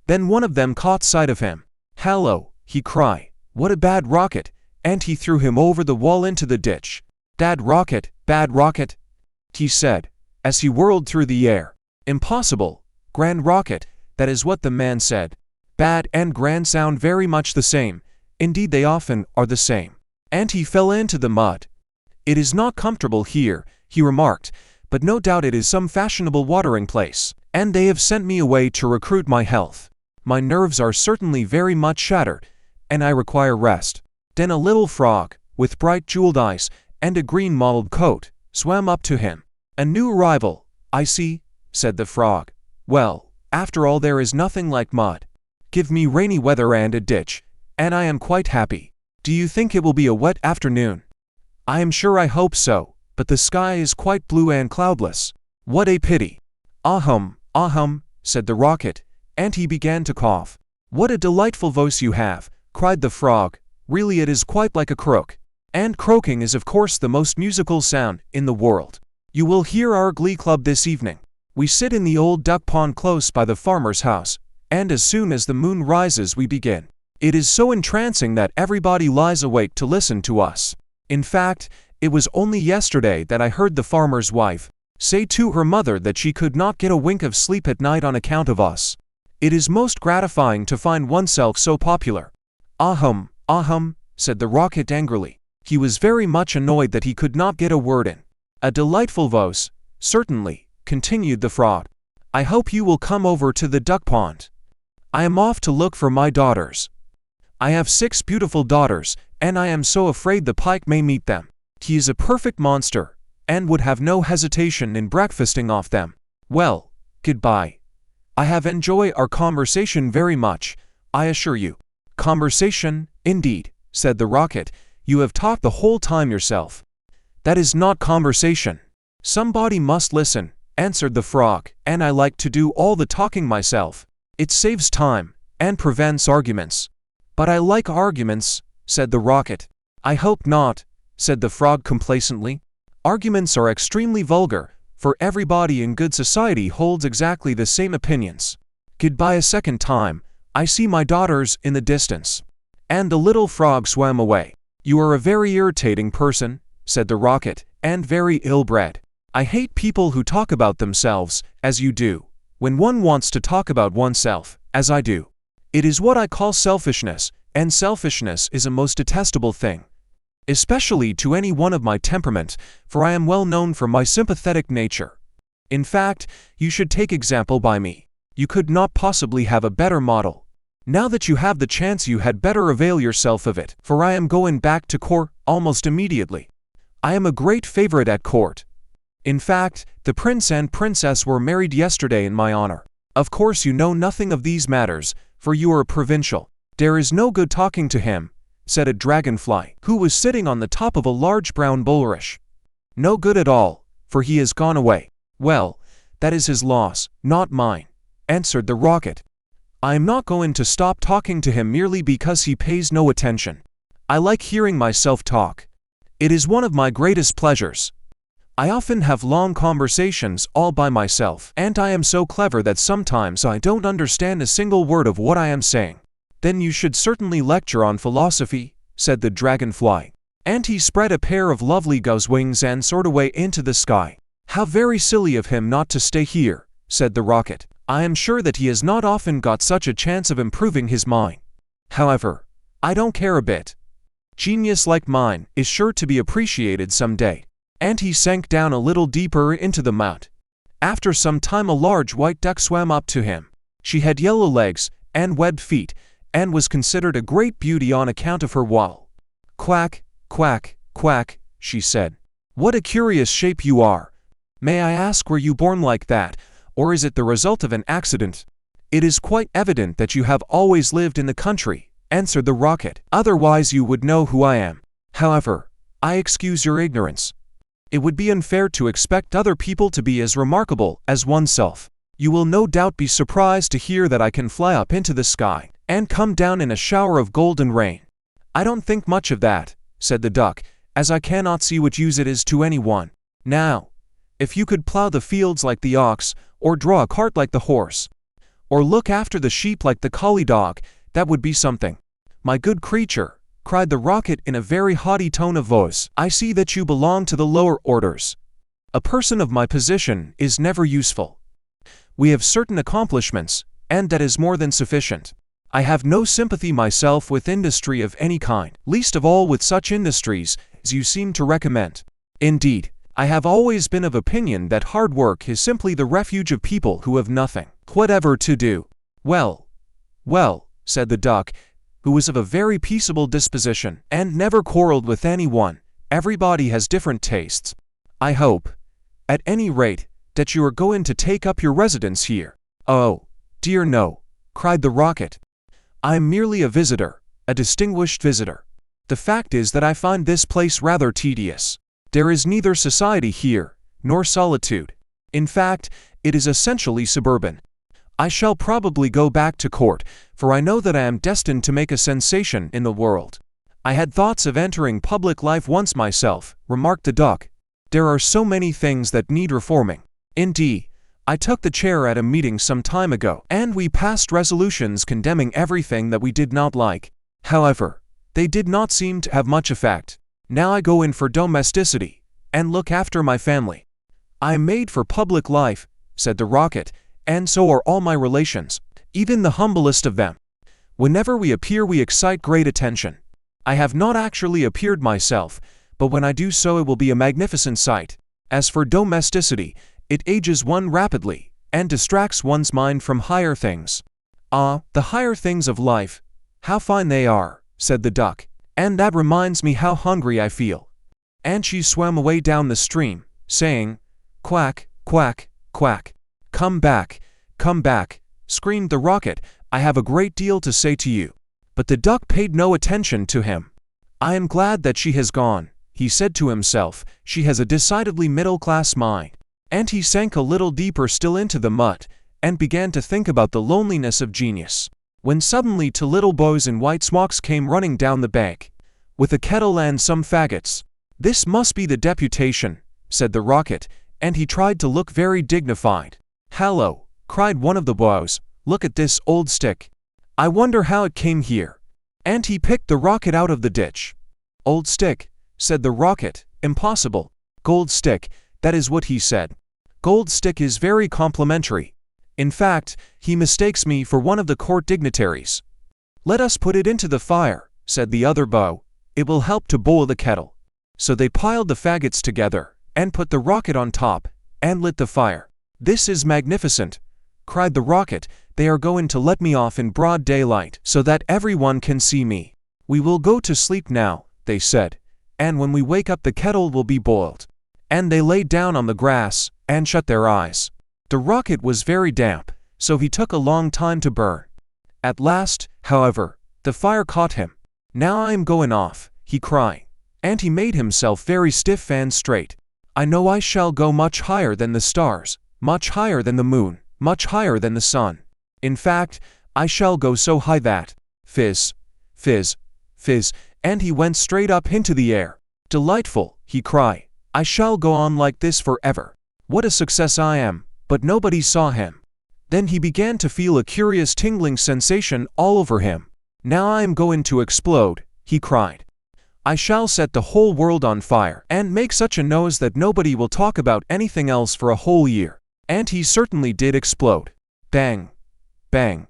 S1: Then one of them caught sight of him. "Hallo," he cried, "what a bad rocket!" And he threw him over the wall into the ditch. Bad rocket," he said, as he whirled through the air. "Impossible, grand rocket," that is what the man said. Bad and grand sound very much the same. Indeed, they often are the same. And he fell into the mud. "It is not comfortable here," he remarked, "but no doubt it is some fashionable watering place, and they have sent me away to recruit my health. My nerves are certainly very much shattered, and I require rest." Then a little frog, with bright jeweled eyes and a green mottled coat, swam up to him. "A new arrival, I see," said the frog. "Well, after all, there is nothing like mud. Give me rainy weather and a ditch, and I am quite happy. Do you think it will be a wet afternoon?" "I am sure I hope so, but the sky is quite blue and cloudless. What a pity." "Ahum, said the rocket, and he began to cough. "What a delightful voice you have," cried the frog. "Really, it is quite like a croak. And croaking is of course the most musical sound in the world. You will hear our glee club this evening. We sit in the old duck pond close by the farmer's house, and as soon as the moon rises we begin. It is so entrancing that everybody lies awake to listen to us. In fact, it was only yesterday that I heard the farmer's wife say to her mother that she could not get a wink of sleep at night on account of us. It is most gratifying to find oneself so popular." "Ahum, said the rocket angrily. He was very much annoyed that he could not get a word in. "A delightful voice, certainly," continued the frog. "I hope you will come over to the duck pond. I am off to look for my daughters. I have 6 beautiful daughters, and I am so afraid the pike may meet them. He is a perfect monster, and would have no hesitation in breakfasting off them. Well, goodbye. I have enjoyed our conversation very much, I assure you." "Conversation, indeed," said the rocket. "You have talked the whole time yourself. That is not conversation." "Somebody must listen," answered the frog, "and I like to do all the talking myself. It saves time, and prevents arguments." "But I like arguments," said the rocket. "I hope not," said the frog complacently. "Arguments are extremely vulgar, for everybody in good society holds exactly the same opinions. Goodbye a second time, I see my daughters in the distance." And the little frog swam away. "You are a very irritating person," said the rocket, "and very ill-bred. I hate people who talk about themselves, as you do, when one wants to talk about oneself, as I do. It is what I call selfishness, and selfishness is a most detestable thing, especially to any one of my temperament, for I am well known for my sympathetic nature. In fact, you should take example by me. You could not possibly have a better model. Now that you have the chance, you had better avail yourself of it, for I am going back to court almost immediately. I am a great favorite at court. In fact, the prince and princess were married yesterday in my honor. Of course you know nothing of these matters, for you are a provincial." "There is no good talking to him," said a dragonfly, who was sitting on the top of a large brown bulrush. "No good at all, for he has gone away." "Well, that is his loss, not mine," answered the rocket. "I am not going to stop talking to him merely because he pays no attention. I like hearing myself talk. It is one of my greatest pleasures. I often have long conversations all by myself, and I am so clever that sometimes I don't understand a single word of what I am saying." "Then you should certainly lecture on philosophy," said the dragonfly. And he spread a pair of lovely gauze wings and soared away into the sky. "How very silly of him not to stay here," said the rocket. "I am sure that he has not often got such a chance of improving his mind. However, I don't care a bit. Genius like mine is sure to be appreciated some day." And he sank down a little deeper into the mud. After some time a large white duck swam up to him. She had yellow legs and webbed feet, and was considered a great beauty on account of her waddle. "Quack, quack, quack," she said. "What a curious shape you are. May I ask, were you born like that, or is it the result of an accident?" "It is quite evident that you have always lived in the country," answered the rocket. "Otherwise you would know who I am. However, I excuse your ignorance. It would be unfair to expect other people to be as remarkable as oneself. You will no doubt be surprised to hear that I can fly up into the sky and come down in a shower of golden rain." "I don't think much of that," said the duck, "as I cannot see what use it is to anyone. Now, if you could plow the fields like the ox, or draw a cart like the horse, or look after the sheep like the collie dog, that would be something." "My good creature," cried the rocket in a very haughty tone of voice, "I see that you belong to the lower orders. A person of my position is never useful. We have certain accomplishments, and that is more than sufficient. I have no sympathy myself with industry of any kind, least of all with such industries as you seem to recommend. Indeed, I have always been of opinion that hard work is simply the refuge of people who have nothing whatever to do." "Well, well," said the duck, who was of a very peaceable disposition and never quarreled with anyone, "everybody has different tastes. I hope, at any rate, that you are going to take up your residence here." "Oh, dear no," cried the rocket. "I am merely a visitor, a distinguished visitor. The fact is that I find this place rather tedious. There is neither society here, nor solitude. In fact, it is essentially suburban. I shall probably go back to court, for I know that I am destined to make a sensation in the world." "I had thoughts of entering public life once myself," remarked the duck. "There are so many things that need reforming. Indeed, I took the chair at a meeting some time ago, and we passed resolutions condemning everything that we did not like. However, they did not seem to have much effect. Now I go in for domesticity, and look after my family." "I am made for public life," said the rocket, "and so are all my relations, even the humblest of them. Whenever we appear we excite great attention. I have not actually appeared myself, but when I do so it will be a magnificent sight. As for domesticity, it ages one rapidly, and distracts one's mind from higher things." "Ah, the higher things of life, how fine they are," said the duck, "and that reminds me how hungry I feel." And she swam away down the stream, saying, "Quack, quack, quack." Come back, screamed the rocket, "I have a great deal to say to you." But the duck paid no attention to him. "I am glad that she has gone," he said to himself. "She has a decidedly middle-class mind." And he sank a little deeper still into the mud, and began to think about the loneliness of genius, when suddenly two little boys in white smocks came running down the bank, with a kettle and some faggots. "This must be the deputation," said the rocket, and he tried to look very dignified. "Hallo," cried one of the boys, "look at this old stick. I wonder how it came here." And he picked the rocket out of the ditch. "Old stick," said the rocket, "impossible. Gold stick, that is what he said. Gold stick is very complimentary. In fact, he mistakes me for one of the court dignitaries." "Let us put it into the fire," said the other boy. "It will help to boil the kettle." So they piled the faggots together, and put the rocket on top, and lit the fire. "This is magnificent," cried the rocket. "They are going to let me off in broad daylight, so that everyone can see me." "We will go to sleep now," they said, "and when we wake up the kettle will be boiled." And they lay down on the grass, and shut their eyes. The rocket was very damp, so he took a long time to burn. At last, however, the fire caught him. "Now I am going off," he cried, and he made himself very stiff and straight. "I know I shall go much higher than the stars, much higher than the moon, much higher than the sun. In fact, I shall go so high that—" fizz, fizz, fizz, and he went straight up into the air. "Delightful," he cried. "I shall go on like this forever. What a success I am!" But nobody saw him. Then he began to feel a curious tingling sensation all over him. "Now I am going to explode," he cried. "I shall set the whole world on fire, and make such a noise that nobody will talk about anything else for a whole year." And he certainly did explode. Bang, bang,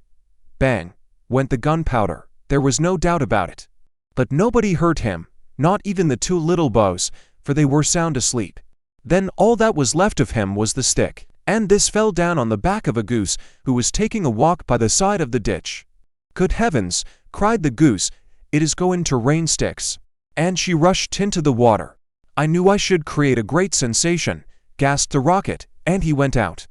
S1: bang, went the gunpowder. There was no doubt about it. But nobody heard him, not even the two little boys, for they were sound asleep. Then all that was left of him was the stick, and this fell down on the back of a goose who was taking a walk by the side of the ditch. "Good heavens," cried the goose, "it is going to rain sticks." And she rushed into the water. "I knew I should create a great sensation," gasped the rocket, and he went out.